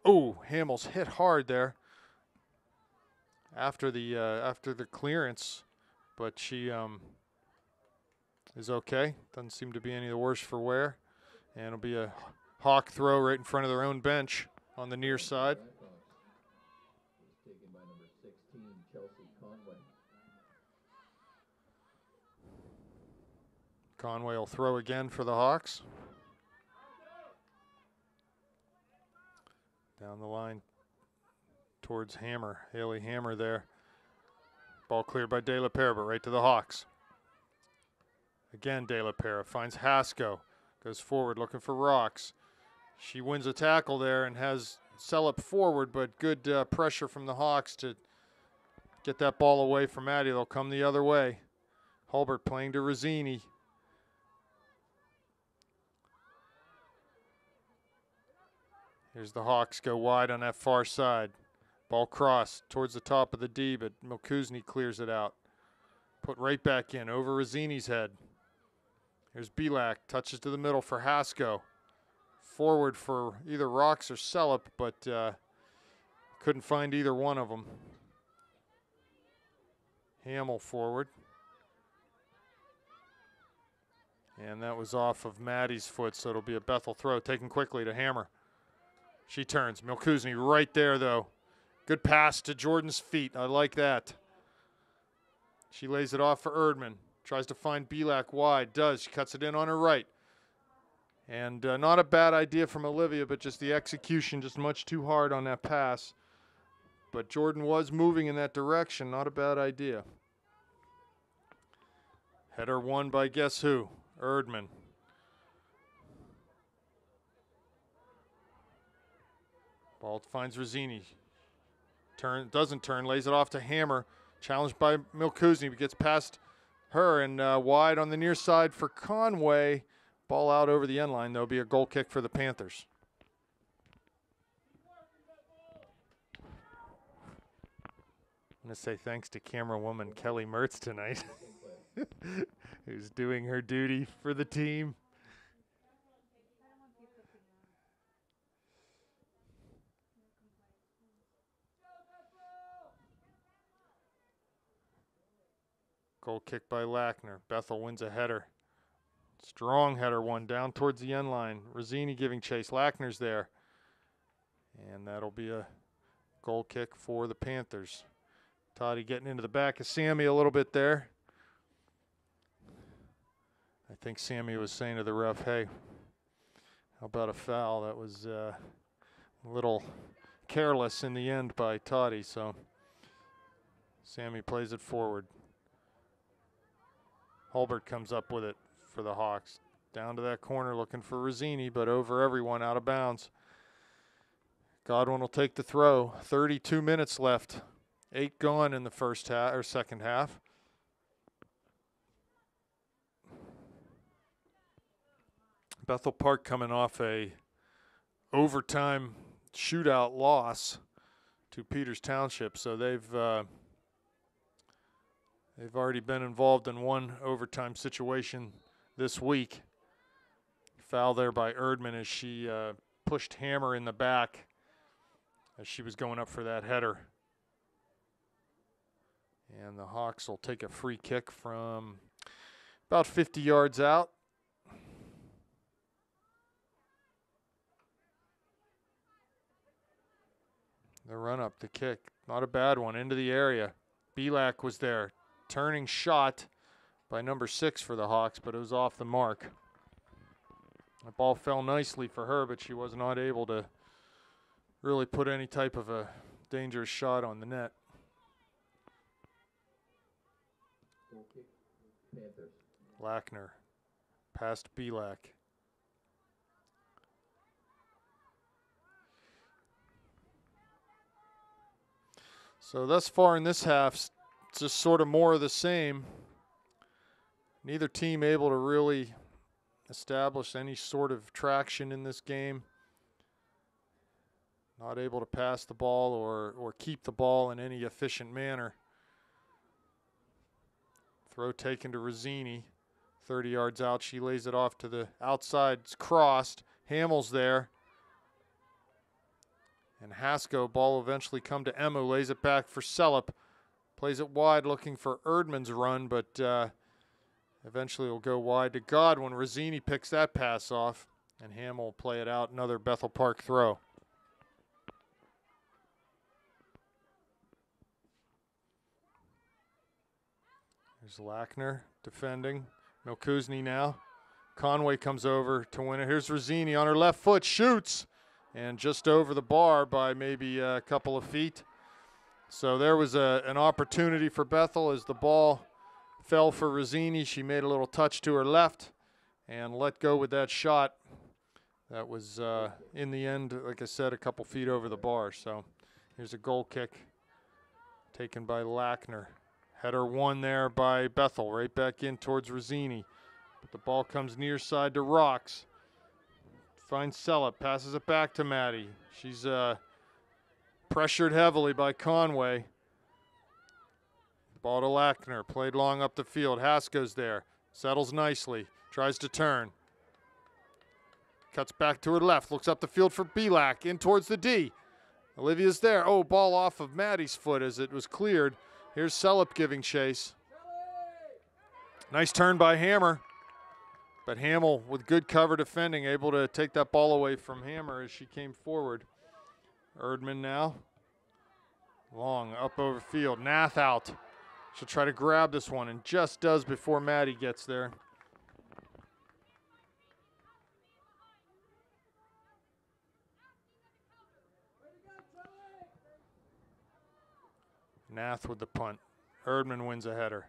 Oh, Hamill's hit hard there after the clearance, but she is okay. Doesn't seem to be any the worse for wear. And it'll be a Hawk throw right in front of their own bench on the near side. Taken by number 16, Chelsea Conway. Conway will throw again for the Hawks. Down the line towards Hammer. Haley Hammer there. Ball cleared by De La Pera, but right to the Hawks. Again, De La Pera finds Hasko. Goes forward looking for Rocks. She wins a tackle there and has Celup forward, but good pressure from the Hawks to get that ball away from Maddie. They'll come the other way. Hulbert playing to Rossini. Here's the Hawks go wide on that far side. Ball crossed towards the top of the D, but Milkuzny clears it out. Put right back in over Rossini's head. Here's Belak, touches to the middle for Hasko. Forward for either Rocks or Celup, but couldn't find either one of them. Hamill forward. And that was off of Maddie's foot, so it'll be a Bethel throw, taken quickly to Hammer. She turns. Milkuzny right there, though. Good pass to Jordan's feet. I like that. She lays it off for Erdman. Tries to find Belak wide. Does. She cuts it in on her right. And not a bad idea from Olivia, but just the execution just much too hard on that pass. But Jordan was moving in that direction. Not a bad idea. Header won by guess who? Erdman. Ball finds Rossini. Doesn't turn, lays it off to Hammer. Challenged by Milkuzny, but gets past her and wide on the near side for Conway. Ball out over the end line. There'll be a goal kick for the Panthers. I'm going to say thanks to camera woman Kelly Mertz tonight, who's doing her duty for the team. Goal kick by Lackner. Bethel wins a header. Strong header one down towards the end line. Rossini giving chase. Lackner's there. And that'll be a goal kick for the Panthers. Toddy getting into the back of Sammy a little bit there. I think Sammy was saying to the ref, hey, how about a foul? That was a little careless in the end by Toddy. So Sammy plays it forward. Hulbert comes up with it for the Hawks. Down to that corner looking for Rossini, but over everyone, out of bounds. Godwin will take the throw. 32 minutes left. 8 gone in the first half or second half. Bethel Park coming off a overtime shootout loss to Peters Township, so they've already been involved in one overtime situation this week. Foul there by Erdman as she pushed Hammer in the back as she was going up for that header. And the Hawks will take a free kick from about 50 yards out. The run up, the kick, not a bad one, into the area. Belak was there. Turning shot by number 6 for the Hawks, but it was off the mark. The ball fell nicely for her, but she was not able to really put any type of a dangerous shot on the net. Lackner past Belak. So thus far in this half, it's just sort of more of the same. Neither team able to really establish any sort of traction in this game. Not able to pass the ball or keep the ball in any efficient manner. Throw taken to Rossini. 30 yards out, she lays it off to the outside. It's crossed. Hamill's there. And Hasko, ball eventually come to Emu, lays it back for Celup. Plays it wide looking for Erdman's run, but eventually will go wide to Godwin. Rossini picks that pass off, and Hamill will play it out. Another Bethel Park throw. There's Lackner defending. Milkuzny now. Conway comes over to win it. Here's Rossini on her left foot, shoots, and just over the bar by maybe a couple of feet. So there was an opportunity for Bethel as the ball fell for Rosini. She made a little touch to her left and let go with that shot. That was, in the end, like I said, a couple feet over the bar. So here's a goal kick taken by Lackner. Header won there by Bethel, right back in towards Rosini. But the ball comes near side to Rocks. Finds Sellep, passes it back to Maddie. She's pressured heavily by Conway. Ball to Lackner, played long up the field. Hasko's there, settles nicely, tries to turn. Cuts back to her left, looks up the field for Belak, in towards the D. Olivia's there. Oh, ball off of Maddie's foot as it was cleared. Here's Sellep giving chase. Nice turn by Hammer. But Hamill, with good cover defending, able to take that ball away from Hammer as she came forward. Erdman now. Long, up over field. Nath out. She'll try to grab this one and just does before Maddie gets there. Nath with the punt. Erdman wins a header.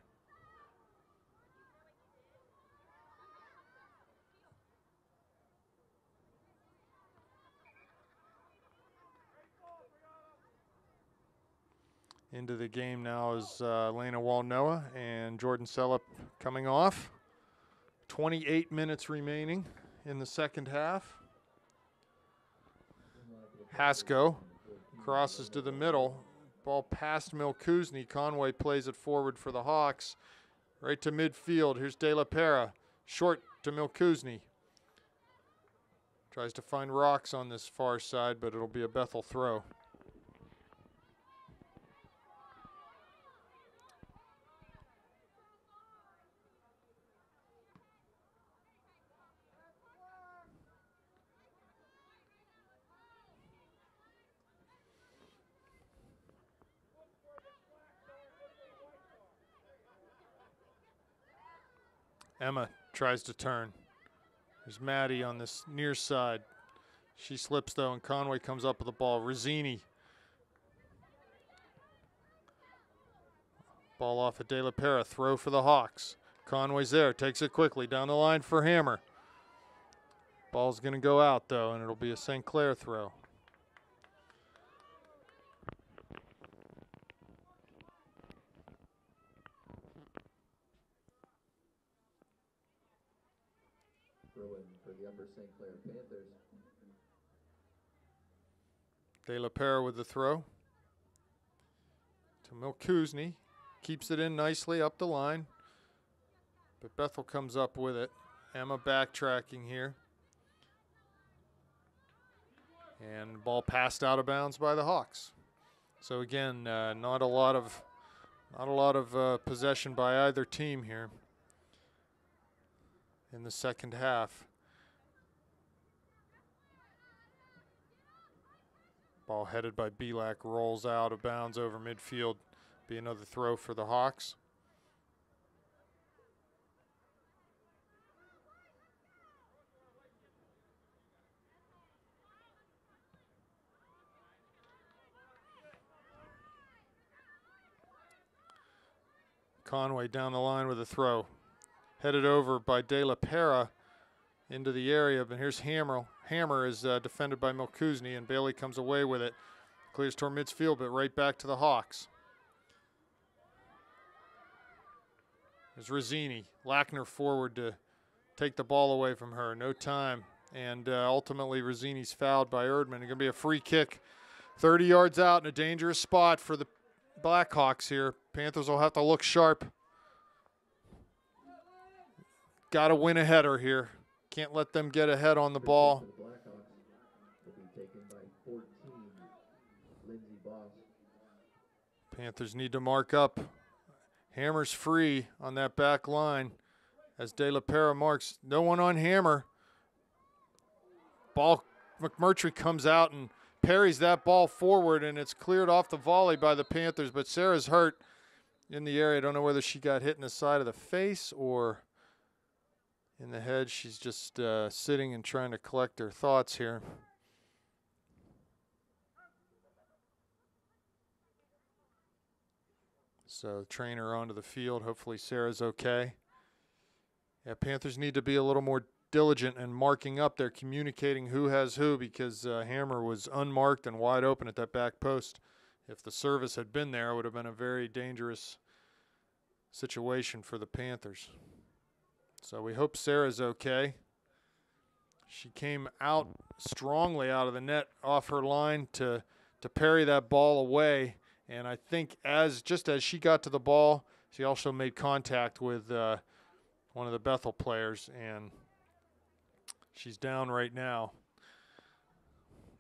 Into the game now is Lena Walnoa and Jordan Sellep coming off. 28 minutes remaining in the second half. Hasko crosses to the middle. Ball past Milkuzny. Conway plays it forward for the Hawks. Right to midfield. Here's De La Pera. Short to Milkuzny. Tries to find Rocks on this far side, but it'll be a Bethel throw. Emma tries to turn. There's Maddie on this near side. She slips though, and Conway comes up with the ball. Rosini. Ball off of De La Pera. Throw for the Hawks. Conway's there. Takes it quickly down the line for Hammer. Ball's going to go out though, and it'll be a St. Clair throw. For the Upper St. Clair Panthers. De La Pera with the throw. To Milkuzny. Keeps it in nicely up the line. But Bethel comes up with it. Emma backtracking here. And ball passed out of bounds by the Hawks. So again, not a lot of possession by either team here in the second half. Ball headed by Belak, rolls out of bounds over midfield. Be another throw for the Hawks. Conway down the line with a throw. Headed over by De La Pera into the area, but here's Hammer. Hammer is defended by Milkuzny, and Bailey comes away with it. Clears toward midfield, but right back to the Hawks. There's Rosini. Lackner forward to take the ball away from her. No time. And ultimately, Rosini's fouled by Erdman. It's going to be a free kick 30 yards out in a dangerous spot for the Blackhawks here. Panthers will have to look sharp. Got to win a header here. Can't let them get ahead on the ball. The Blackhawks will be taken by 14. Lindsey Boss. Panthers need to mark up. Hammer's free on that back line as De La Pera marks. No one on Hammer. Ball, McMurtry comes out and parries that ball forward, and it's cleared off the volley by the Panthers, but Sarah's hurt in the area. I don't know whether she got hit in the side of the face or in the head. She's just sitting and trying to collect her thoughts here. So trainer onto the field. Hopefully Sarah's okay. Yeah, Panthers need to be a little more diligent in marking up. They're communicating who has who because Hammer was unmarked and wide open at that back post. If the service had been there, it would have been a very dangerous situation for the Panthers. So we hope Sarah's okay. She came out strongly out of the net off her line to parry that ball away. And I think just as she got to the ball, she also made contact with one of the Bethel players, and she's down right now.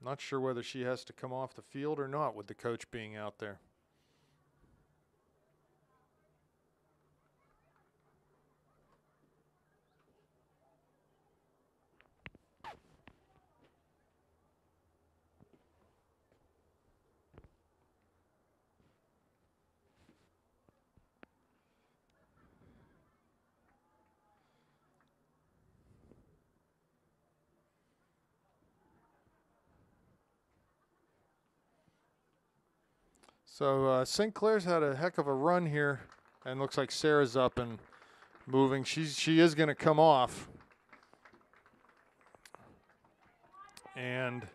Not sure whether she has to come off the field or not with the coach being out there. So St. Clair's had a heck of a run here, and looks like Sarah's up and moving. She is going to come off. And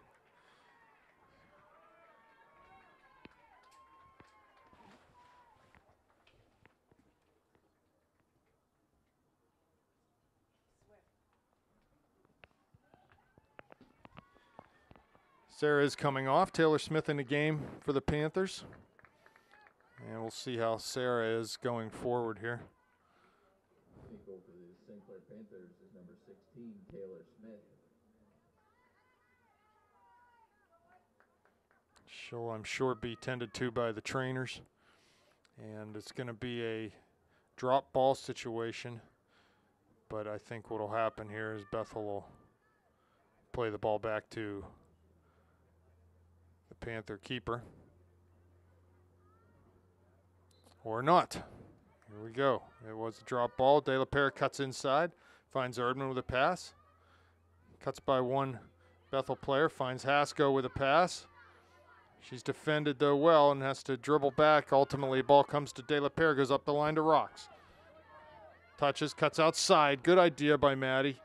Sarah is coming off. Taylor Smith in the game for the Panthers. And we'll see how Sarah is going forward here. Equal for the St. Clair Panthers is number 16, Taylor Smith. She'll, I'm sure, be tended to by the trainers. And it's going to be a drop ball situation. But I think what will happen here is Bethel will play the ball back to the Panther keeper. Or not. Here we go. It was a drop ball. De La Pera cuts inside, finds Erdman with a pass. Cuts by one Bethel player, finds Hasko with a pass. She's defended, though, well and has to dribble back. Ultimately, ball comes to De La Pera, goes up the line to Rocks. Touches, cuts outside. Good idea by Maddie.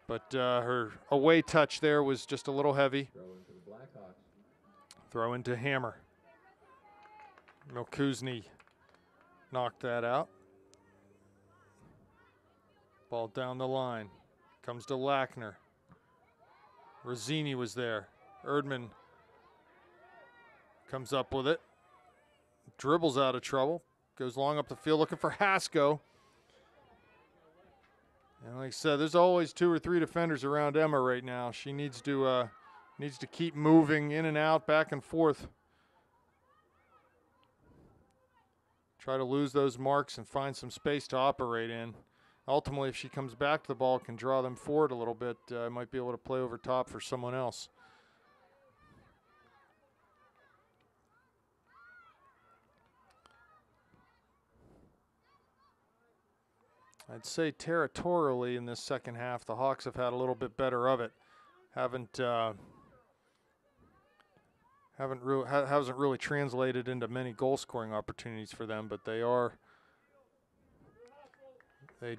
But her away touch there was just a little heavy. Throw into the Blackhawks. Throw into Hammer. Milkuzny knocked that out. Ball down the line. Comes to Lackner. Rossini was there. Erdman comes up with it. Dribbles out of trouble. Goes long up the field looking for Hasko. And like I said, there's always 2 or 3 defenders around Emma right now. She needs to keep moving in and out, back and forth. Try to lose those marks and find some space to operate in. Ultimately, if she comes back to the ball, can draw them forward a little bit, might be able to play over top for someone else. I'd say territorially in this second half, the Hawks have had a little bit better of it. Hasn't really translated into many goal-scoring opportunities for them, but they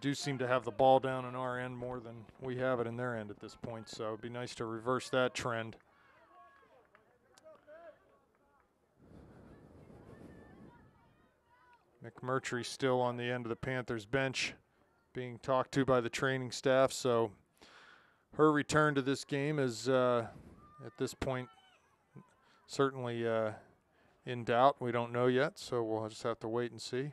do seem to have the ball down in our end more than we have it in their end at this point, so it'd be nice to reverse that trend. McMurtry still on the end of the Panthers bench, being talked to by the training staff, so her return to this game is at this point certainly in doubt. We don't know yet, so we'll just have to wait and see.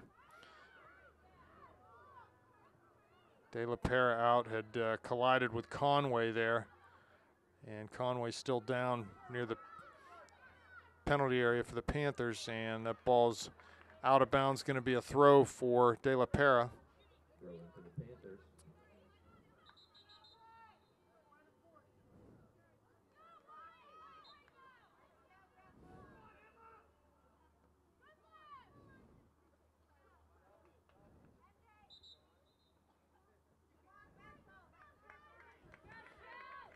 De La Pera out, had collided with Conway there, and Conway still down near the penalty area for the Panthers, and that ball's out of bounds, going to be a throw for De La Pera. Throw into the Panthers.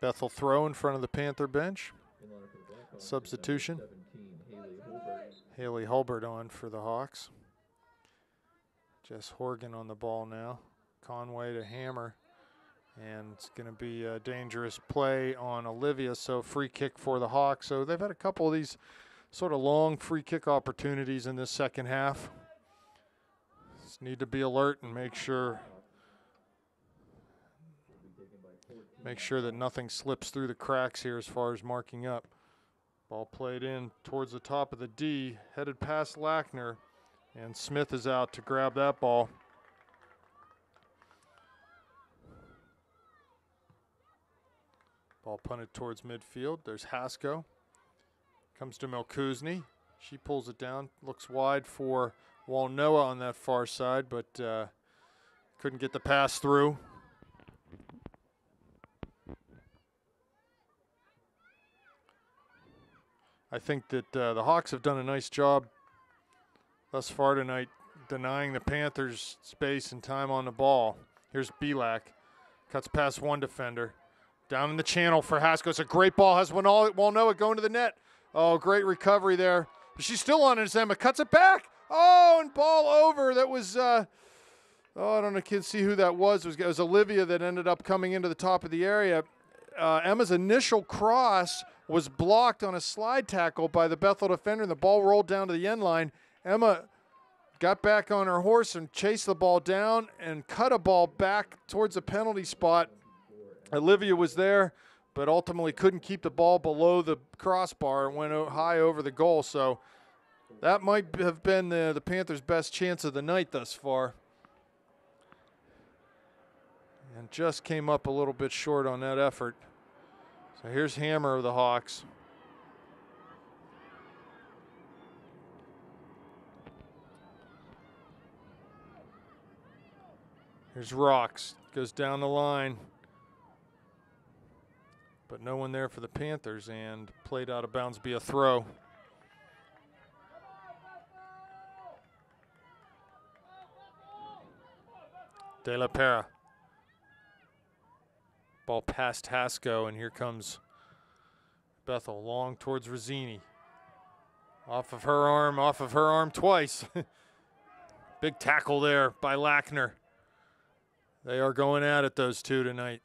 Bethel throw in front of the Panther bench. In line for the Blackhawks is Substitution. number 17, Haley Holbert. Haley Hulbert on for the Hawks. Jess Horgan on the ball now. Conway to hammer. And it's going to be a dangerous play on Olivia, so free kick for the Hawks. So they've had a couple of these sort of long free kick opportunities in this second half. Just need to be alert and make sure that nothing slips through the cracks here as far as marking up. Ball played in towards the top of the D, headed past Lackner, and Smith is out to grab that ball. Ball punted towards midfield. There's Hasko. Comes to Melkuzni. She pulls it down. Looks wide for Walnoa on that far side, but couldn't get the pass through. I think that the Hawks have done a nice job thus far tonight denying the Panthers space and time on the ball. Here's Belak. Cuts past one defender. Down in the channel for Hasko. It's a great ball. Has Walnoa going to the net. Oh, great recovery there. But she's still on it as Emma cuts it back. Oh, and ball over. That was, I don't know, can't see who that was. It was Olivia that ended up coming into the top of the area. Emma's initial cross was blocked on a slide tackle by the Bethel defender, and the ball rolled down to the end line. Emma got back on her horse and chased the ball down and cut a ball back towards the penalty spot. Olivia was there, but ultimately couldn't keep the ball below the crossbar and went high over the goal. So that might have been the Panthers' best chance of the night thus far. And just came up a little bit short on that effort. So here's Hammer of the Hawks. Here's Rocks. Goes down the line. But no one there for the Panthers, and played out of bounds, be a throw. De La Pera. Ball past Hasko, and here comes Bethel, long towards Rossini. Off of her arm twice. Big tackle there by Lackner. They are going at it, those two, tonight.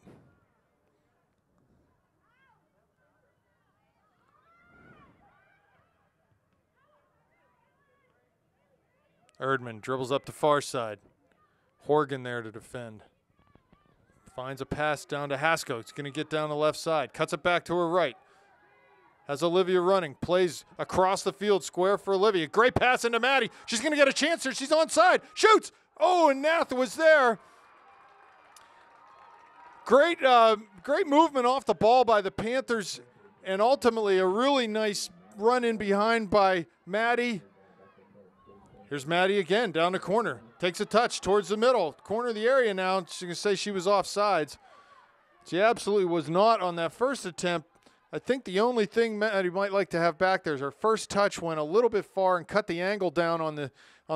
Erdman dribbles up the far side. Horgan there to defend. Finds a pass down to Hasko. It's going to get down the left side. Cuts it back to her right. Has Olivia running. Plays across the field. Square for Olivia. Great pass into Maddie. She's going to get a chance here. She's onside. Shoots. Oh, and Nath was there. Great movement off the ball by the Panthers. And ultimately a really nice run in behind by Maddie. Here's Maddie again, down the corner. Takes a touch towards the middle. Corner of the area now. She's going to say she was offsides. She absolutely was not on that first attempt. I think the only thing Maddie might like to have back there is her first touch went a little bit far and cut the angle down on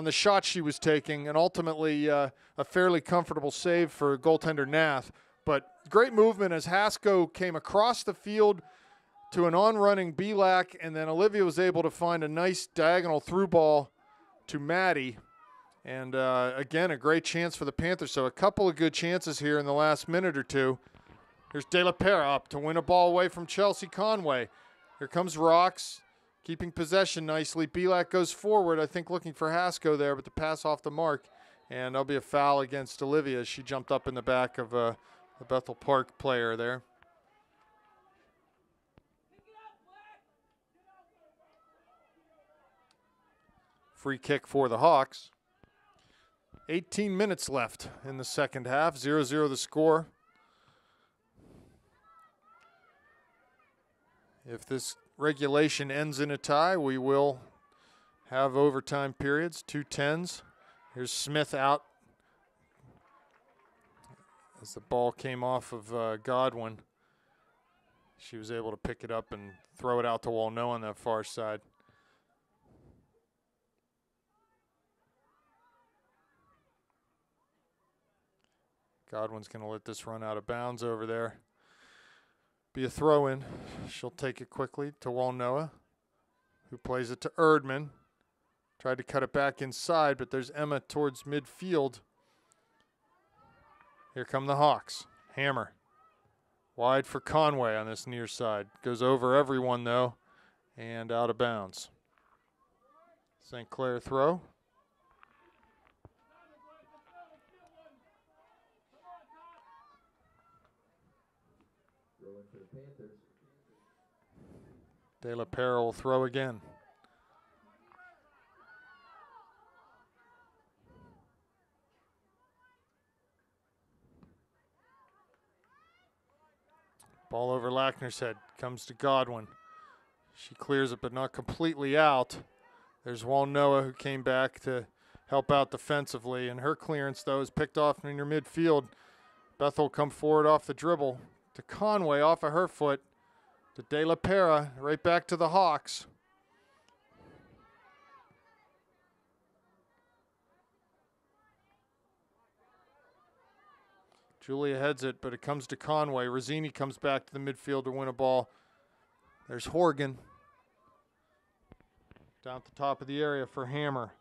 the shot she was taking, and ultimately a fairly comfortable save for goaltender Nath. But great movement as Hasko came across the field to an on-running Belak, and then Olivia was able to find a nice diagonal through ball to Maddie, and again, a great chance for the Panthers. So a couple of good chances here in the last minute or two. Here's De La Pera up to win a ball away from Chelsea Conway. Here comes Rocks, keeping possession nicely. Belak goes forward, I think looking for Hasko there, but the pass off the mark, and there'll be a foul against Olivia as she jumped up in the back of the Bethel Park player there. Free kick for the Hawks. 18 minutes left in the second half. 0-0 the score. If this regulation ends in a tie, we will have overtime periods, 2 10s. Here's Smith out as the ball came off of Godwin. She was able to pick it up and throw it out to Walnoa on that far side. Godwin's going to let this run out of bounds over there. Be a throw-in. She'll take it quickly to Walnoa, who plays it to Erdman. Tried to cut it back inside, but there's Emma towards midfield. Here come the Hawks. Hammer. Wide for Conway on this near side. Goes over everyone, though, and out of bounds. St. Clair throw. Rolling for the Panthers. De La Pera will throw again. Ball over Lackner's head. Comes to Godwin. She clears it, but not completely out. There's Walnoa, who came back to help out defensively, and her clearance, though, is picked off in your midfield. Bethel come forward off the dribble to Conway off of her foot to De La Pera, right back to the Hawks. Julia heads it, but it comes to Conway. Rossini comes back to the midfield to win a ball. There's Horgan. Down at the top of the area for Hammer.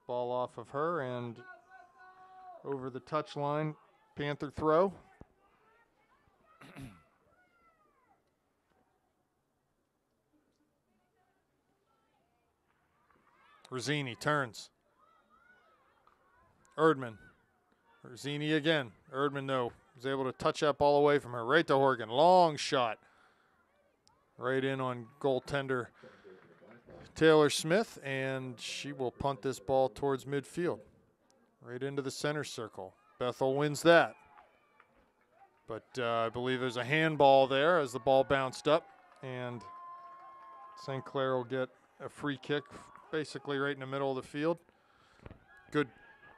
Ball off of her and over the touchline. Panther throw. Rossini turns. Erdman. Rossini again. Erdman, though, was able to touch that ball away from her. Right to Horgan. Long shot. Right in on goaltender Taylor Smith, and she will punt this ball towards midfield. Right into the center circle. Bethel wins that. But I believe there's a handball there as the ball bounced up, and St. Clair will get a free kick basically right in the middle of the field. Good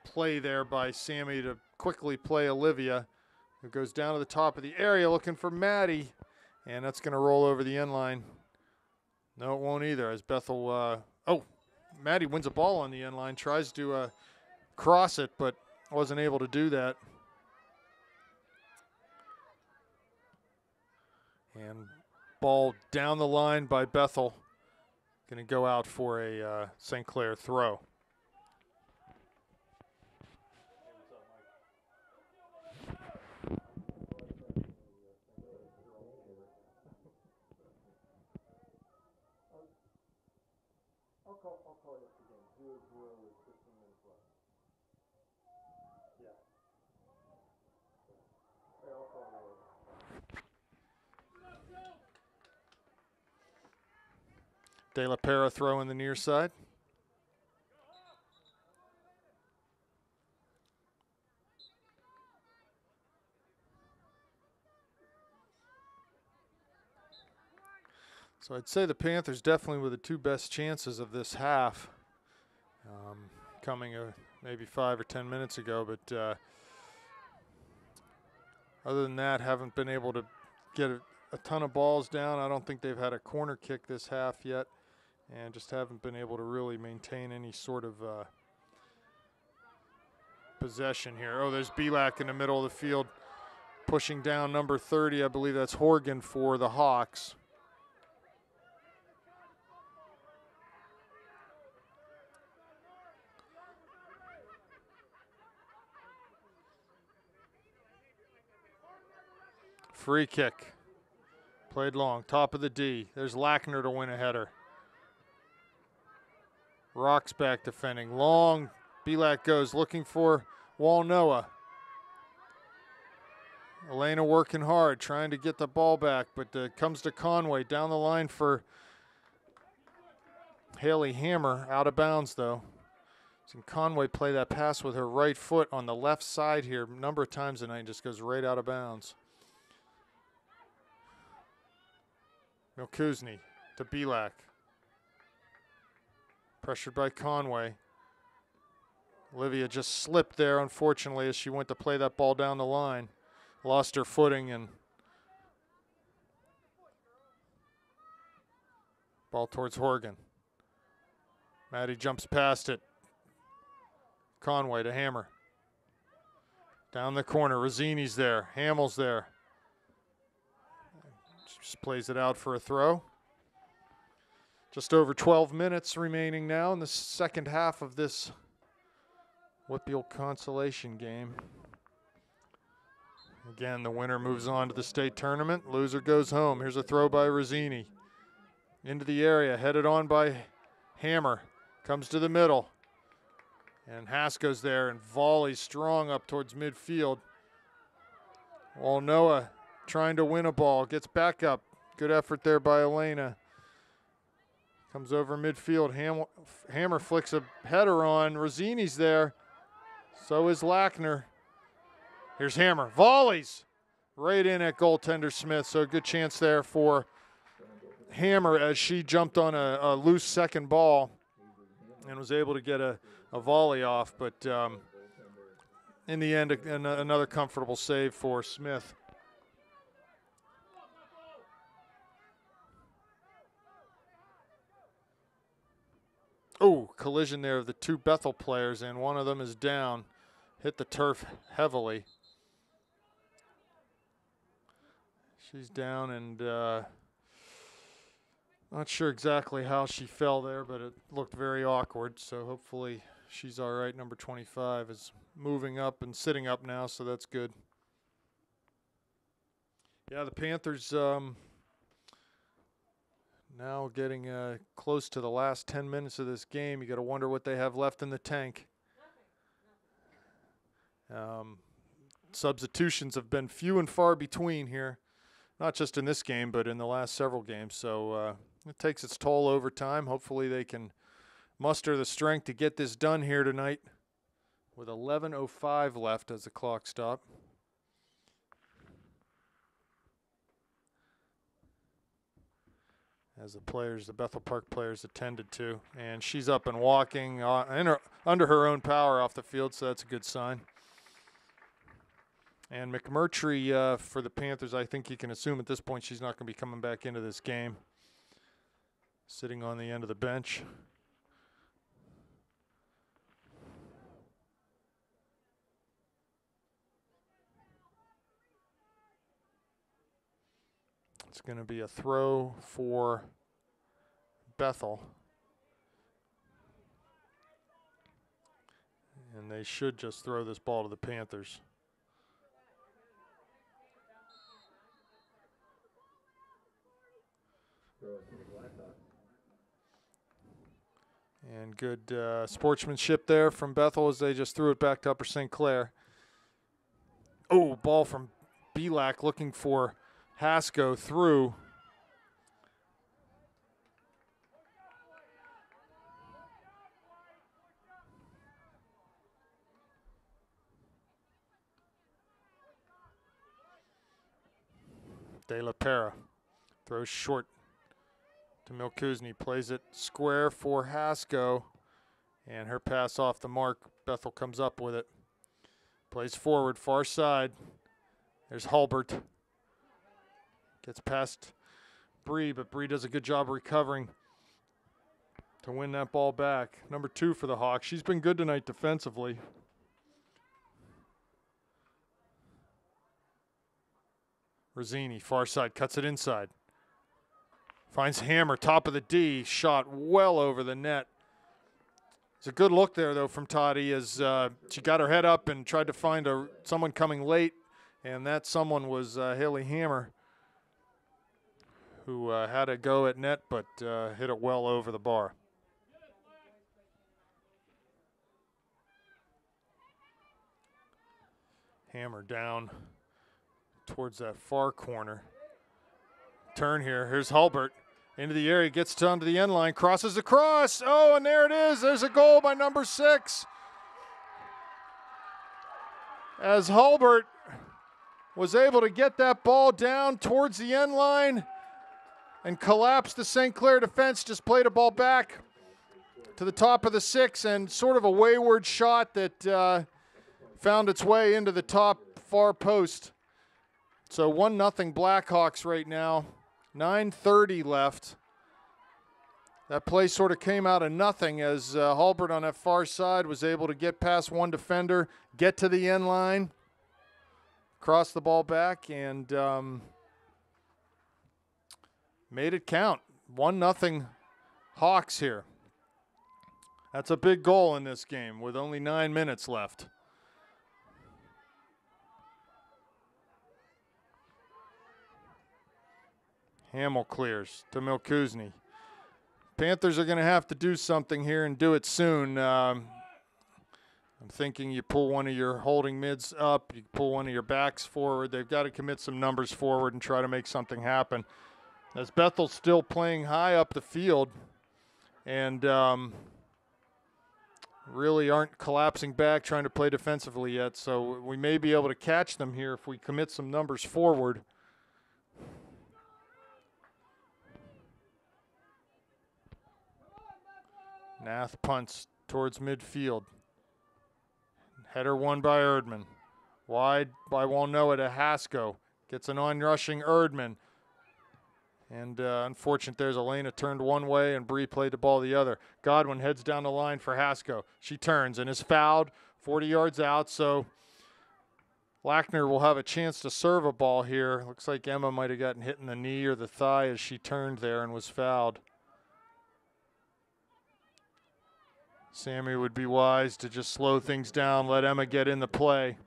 play there by Sammy to quickly play Olivia, who goes down to the top of the area looking for Maddie, and that's going to roll over the end line. No, it won't either, as Bethel, Maddie wins a ball on the end line, tries to cross it, but wasn't able to do that. And ball down the line by Bethel. Going to go out for a St. Clair throw. De La Pera throw in the near side. So I'd say the Panthers definitely were the two best chances of this half, coming maybe 5 or 10 minutes ago. But other than that, haven't been able to get a ton of balls down. I don't think they've had a corner kick this half yet, and just haven't been able to really maintain any sort of possession here. Oh, there's Belak in the middle of the field, pushing down number 30. I believe that's Horgan for the Hawks. Free kick. Played long. Top of the D. There's Lackner to win a header. Rocks back defending. Long. Belak goes looking for Walnoa. Elena working hard, trying to get the ball back, but comes to Conway. Down the line for Haley Hammer. Out of bounds, though. Seen Conway play that pass with her right foot on the left side here a number of times tonight and just goes right out of bounds. Milkuzni to Belak. Pressured by Conway. Olivia just slipped there, unfortunately, as she went to play that ball down the line. Lost her footing, and ball towards Horgan. Maddie jumps past it. Conway to Hammer. Down the corner, Rossini's there. Hamill's there. Just plays it out for a throw. Just over 12 minutes remaining now in the second half of this Whitfield consolation game. Again, the winner moves on to the state tournament. Loser goes home. Here's a throw by Rossini. Into the area, headed on by Hammer. Comes to the middle. And Hasko's there and volleys strong up towards midfield. Noah trying to win a ball. Gets back up. Good effort there by Elena. Comes over midfield. Hammer flicks a header on. Rossini's there. So is Lackner. Here's Hammer. Volleys right in at goaltender Smith. So a good chance there for Hammer as she jumped on a loose second ball and was able to get a volley off. But in the end, another comfortable save for Smith. Oh, collision there of the two Bethel players, and one of them is down. Hit the turf heavily. She's down, and not sure exactly how she fell there, but it looked very awkward. So hopefully she's all right. Number 25 is moving up and sitting up now, so that's good. Yeah, the Panthers now getting close to the last 10 minutes of this game. You got to wonder what they have left in the tank. Substitutions have been few and far between here, not just in this game, but in the last several games. So it takes its toll over time. Hopefully they can muster the strength to get this done here tonight with 11:05 left as the clock stopped. As the Bethel Park players attended to. And she's up and walking under her own power off the field, so that's a good sign. And McMurtry for the Panthers, I think you can assume at this point she's not going to be coming back into this game. Sitting on the end of the bench. It's going to be a throw for Bethel. And they should just throw this ball to the Panthers. And good sportsmanship there from Bethel as they just threw it back to Upper St. Clair. Oh, ball from Belak looking for Hasko through. De La Pera throws short to Milkuzny, plays it square for Hasko, and her pass off the mark. Bethel comes up with it. Plays forward, far side. There's Hulbert. Gets past Bree, but Bree does a good job of recovering to win that ball back. Number 2 for the Hawks. She's been good tonight defensively. Rossini, far side, cuts it inside. Finds Hammer, top of the D, shot well over the net. It's a good look there, though, from Toddy as she got her head up and tried to find someone coming late, and that someone was Haley Hammer, who had a go at net but hit it well over the bar. Hammer down towards that far corner. Turn here. Here's Hulbert into the area, gets down to the end line, crosses across. Oh, and there it is. There's a goal by number 6. As Hulbert was able to get that ball down towards the end line and collapse the St. Clair defense, just played a ball back to the top of the 6 and sort of a wayward shot that found its way into the top far post. So 1-0 Blackhawks right now. 9:30 left. That play sort of came out of nothing as Hulbert on that far side was able to get past one defender, get to the end line, cross the ball back, and made it count. 1-0 Hawks here. That's a big goal in this game with only 9 minutes left. Hamill clears to Milkuzni. Panthers are going to have to do something here and do it soon. I'm thinking you pull one of your holding mids up, you pull one of your backs forward. They've got to commit some numbers forward and try to make something happen. As Bethel's still playing high up the field and really aren't collapsing back trying to play defensively yet, so we may be able to catch them here if we commit some numbers forward. Nath punts towards midfield. Header won by Erdman. Wide by Walnoa to Hasko. Gets an on-rushing Erdman. And unfortunate there's Elena turned one way and Bree played the ball the other. Godwin heads down the line for Hasko. She turns and is fouled 40 yards out, so Lackner will have a chance to serve a ball here. Looks like Emma might have gotten hit in the knee or the thigh as she turned there and was fouled. Sammy would be wise to just slow things down, let Emma get in the play.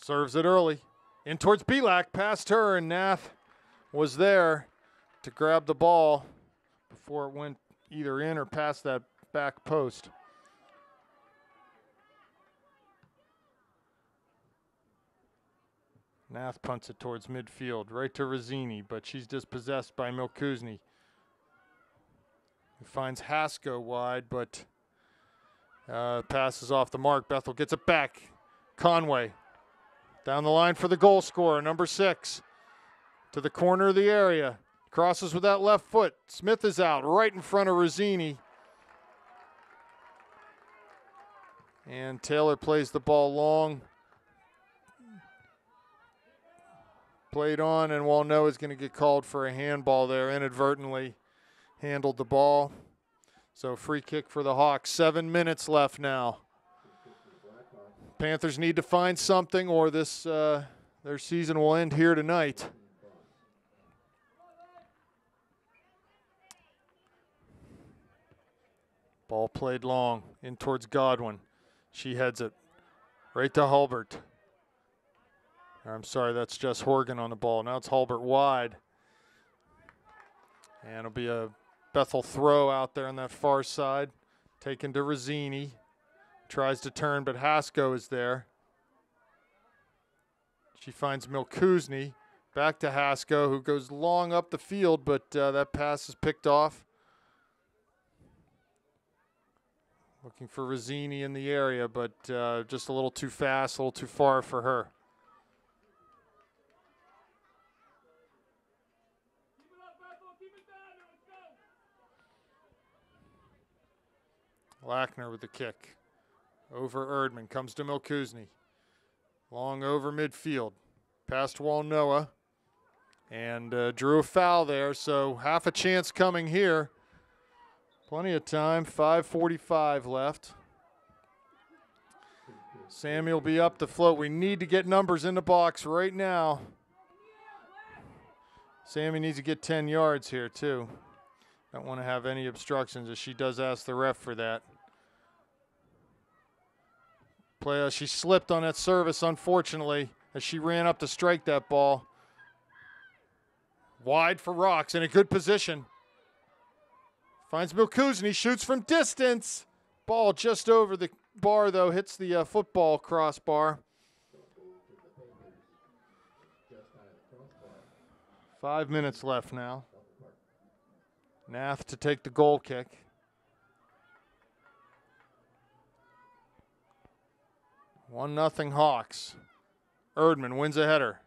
Serves it early. In towards Belak, past her, and Nath was there to grab the ball before it went either in or past that back post. Nath punts it towards midfield, right to Rosini, but she's dispossessed by Milkuzni. He finds Hasko wide, but passes off the mark. Bethel gets it back. Conway down the line for the goal scorer, number 6. To the corner of the area. Crosses with that left foot. Smith is out right in front of Rosini. And Taylor plays the ball long. Played on, and Walnoa is going to get called for a handball there. Inadvertently handled the ball. So free kick for the Hawks. 7 minutes left now. Panthers need to find something or this their season will end here tonight. Ball played long in towards Godwin. She heads it right to Hulbert. I'm sorry, that's Jess Horgan on the ball. Now it's Hulbert wide. And it'll be a Bethel throw out there on that far side. Taken to Rosini. Tries to turn, but Hasko is there. She finds Milkuzni. Back to Hasko, who goes long up the field, but that pass is picked off. Looking for Rosini in the area, but just a little too fast, a little too far for her. Lackner with the kick. Over Erdman, comes to Milkuzni. Long over midfield. Past Walnoa. And drew a foul there, so half a chance coming here. Plenty of time, 5:45 left. Sammy will be up the float. We need to get numbers in the box right now. Sammy needs to get 10 yards here too. Don't want to have any obstructions, as she does ask the ref for that. She slipped on that service, unfortunately, as she ran up to strike that ball. Wide for Rocks, in a good position. Finds Milkuzni, shoots from distance. Ball just over the bar, though, hits the football crossbar. 5 minutes left now. Nath to take the goal kick. 1-0 Hawks. Erdman wins a header.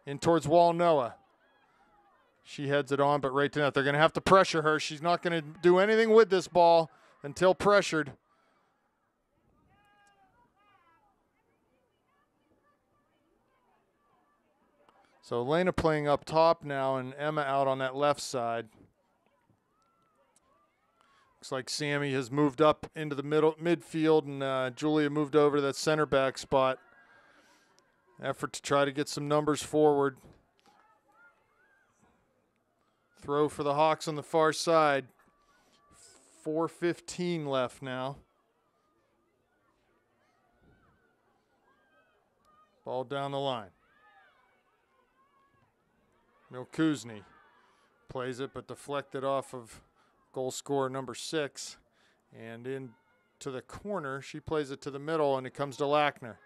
In towards Walnoa. She heads it on, but right to net. They're going to have to pressure her. She's not going to do anything with this ball until pressured. So Elena playing up top now and Emma out on that left side. Looks like Sammy has moved up into the midfield, and Julia moved over to that center back spot. Effort to try to get some numbers forward. Throw for the Hawks on the far side. 4:15 left now. Ball down the line. Milkuzni plays it, but deflected off of goal scorer number 6. And into the corner, she plays it to the middle, and it comes to Lackner.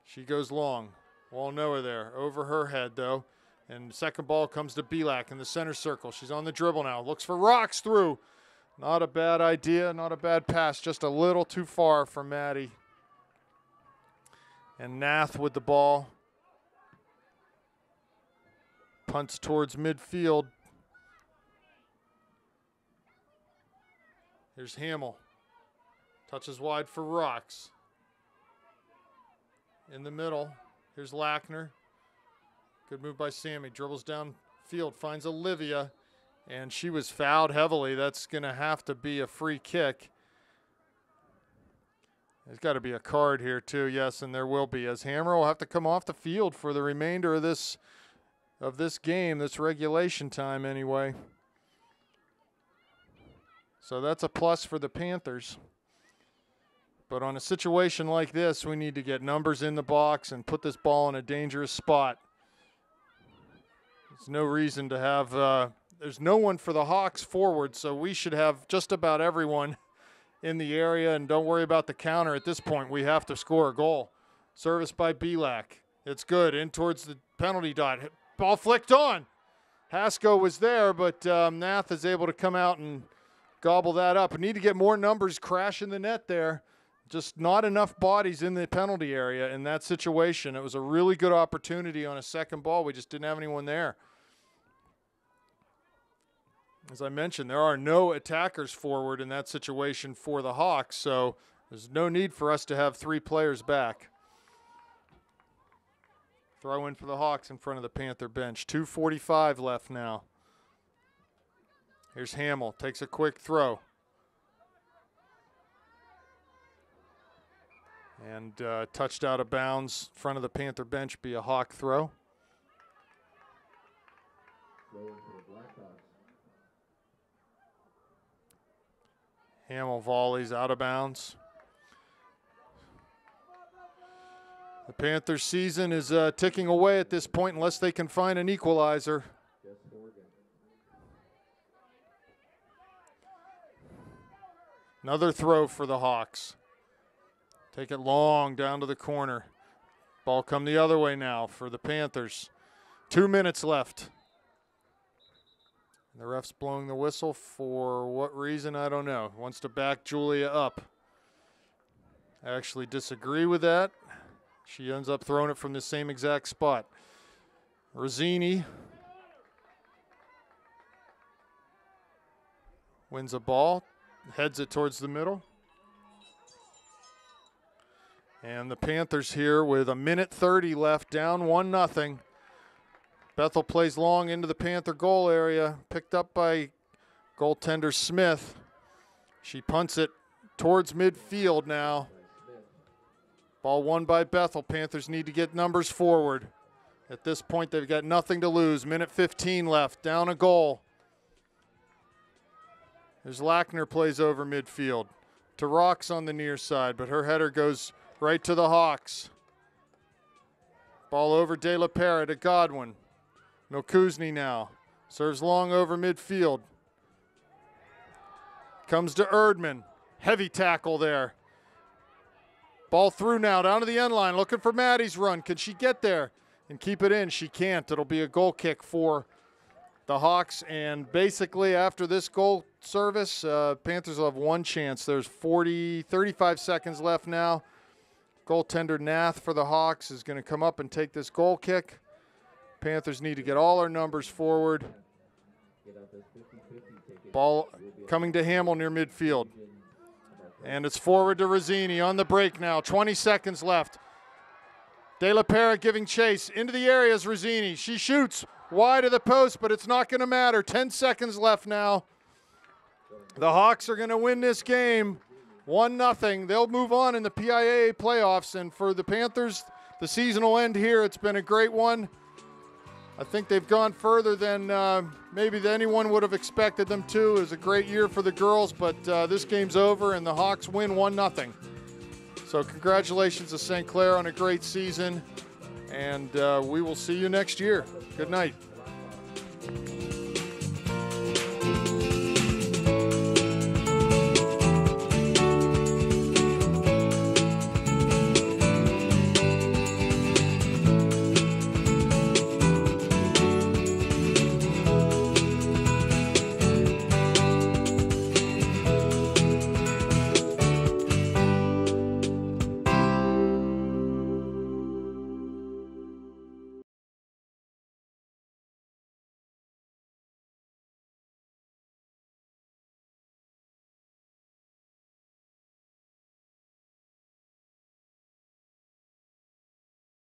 She goes long. Won't know her there. Over her head, though. And the second ball comes to Belak in the center circle. She's on the dribble now. Looks for Rocks through. Not a bad idea, not a bad pass. Just a little too far for Maddie. And Nath with the ball. Punts towards midfield. Here's Hamill. Touches wide for Rocks. In the middle, here's Lackner. Good move by Sammy. Dribbles downfield, finds Olivia, and she was fouled heavily. That's going to have to be a free kick. There's got to be a card here too, yes, and there will be, as Hammer will have to come off the field for the remainder of this game, this regulation time anyway. So that's a plus for the Panthers. But on a situation like this, we need to get numbers in the box and put this ball in a dangerous spot. There's no reason to have there's no one for the Hawks forward, so we should have just about everyone in the area, and don't worry about the counter. At this point, we have to score a goal. Service by Belak. It's good. In towards the penalty dot. Ball flicked on. Hasko was there, but Nath is able to come out and gobble that up. We need to get more numbers crashing the net there. Just not enough bodies in the penalty area in that situation. It was a really good opportunity on a second ball. We just didn't have anyone there. As I mentioned, there are no attackers forward in that situation for the Hawks, so there's no need for us to have 3 players back. Throw in for the Hawks in front of the Panther bench. 2:45 left now. Here's Hamill, takes a quick throw. And touched out of bounds in front of the Panther bench, be a Hawk throw. Hamill volleys out of bounds. The Panthers' season is ticking away at this point unless they can find an equalizer. Another throw for the Hawks. Take it long down to the corner. Ball come the other way now for the Panthers. 2 minutes left. The ref's blowing the whistle for what reason, I don't know. Wants to back Julia up. I actually disagree with that. She ends up throwing it from the same exact spot. Rossini wins a ball, heads it towards the middle. And the Panthers here with 1:30 left, down 1-0. Bethel plays long into the Panther goal area, picked up by goaltender Smith. She punts it towards midfield now. Ball won by Bethel. Panthers need to get numbers forward. At this point, they've got nothing to lose. 1:15 left, down a goal. There's Lackner plays over midfield to Rocks on the near side, but her header goes right to the Hawks. Ball over De La Pera to Godwin. Milkuzni now. Serves long over midfield. Comes to Erdman. Heavy tackle there. Ball through now, down to the end line. Looking for Maddie's run. Can she get there and keep it in? She can't. It'll be a goal kick for the Hawks. And basically after this goal service, Panthers will have one chance. There's 35 seconds left now. Goaltender Nath for the Hawks is going to come up and take this goal kick. Panthers need to get all our numbers forward. Ball coming to Hamill near midfield. And it's forward to Rossini on the break now. 20 seconds left. De La Pera giving chase. Into the area is Rossini. She shoots wide of the post, but it's not going to matter. 10 seconds left now. The Hawks are going to win this game 1-0. They'll move on in the PIAA playoffs. And for the Panthers, the season will end here. It's been a great one. I think they've gone further than maybe anyone would have expected them to. It was a great year for the girls, but this game's over and the Hawks win 1-0. So congratulations to St. Clair on a great season, and we will see you next year. Good night.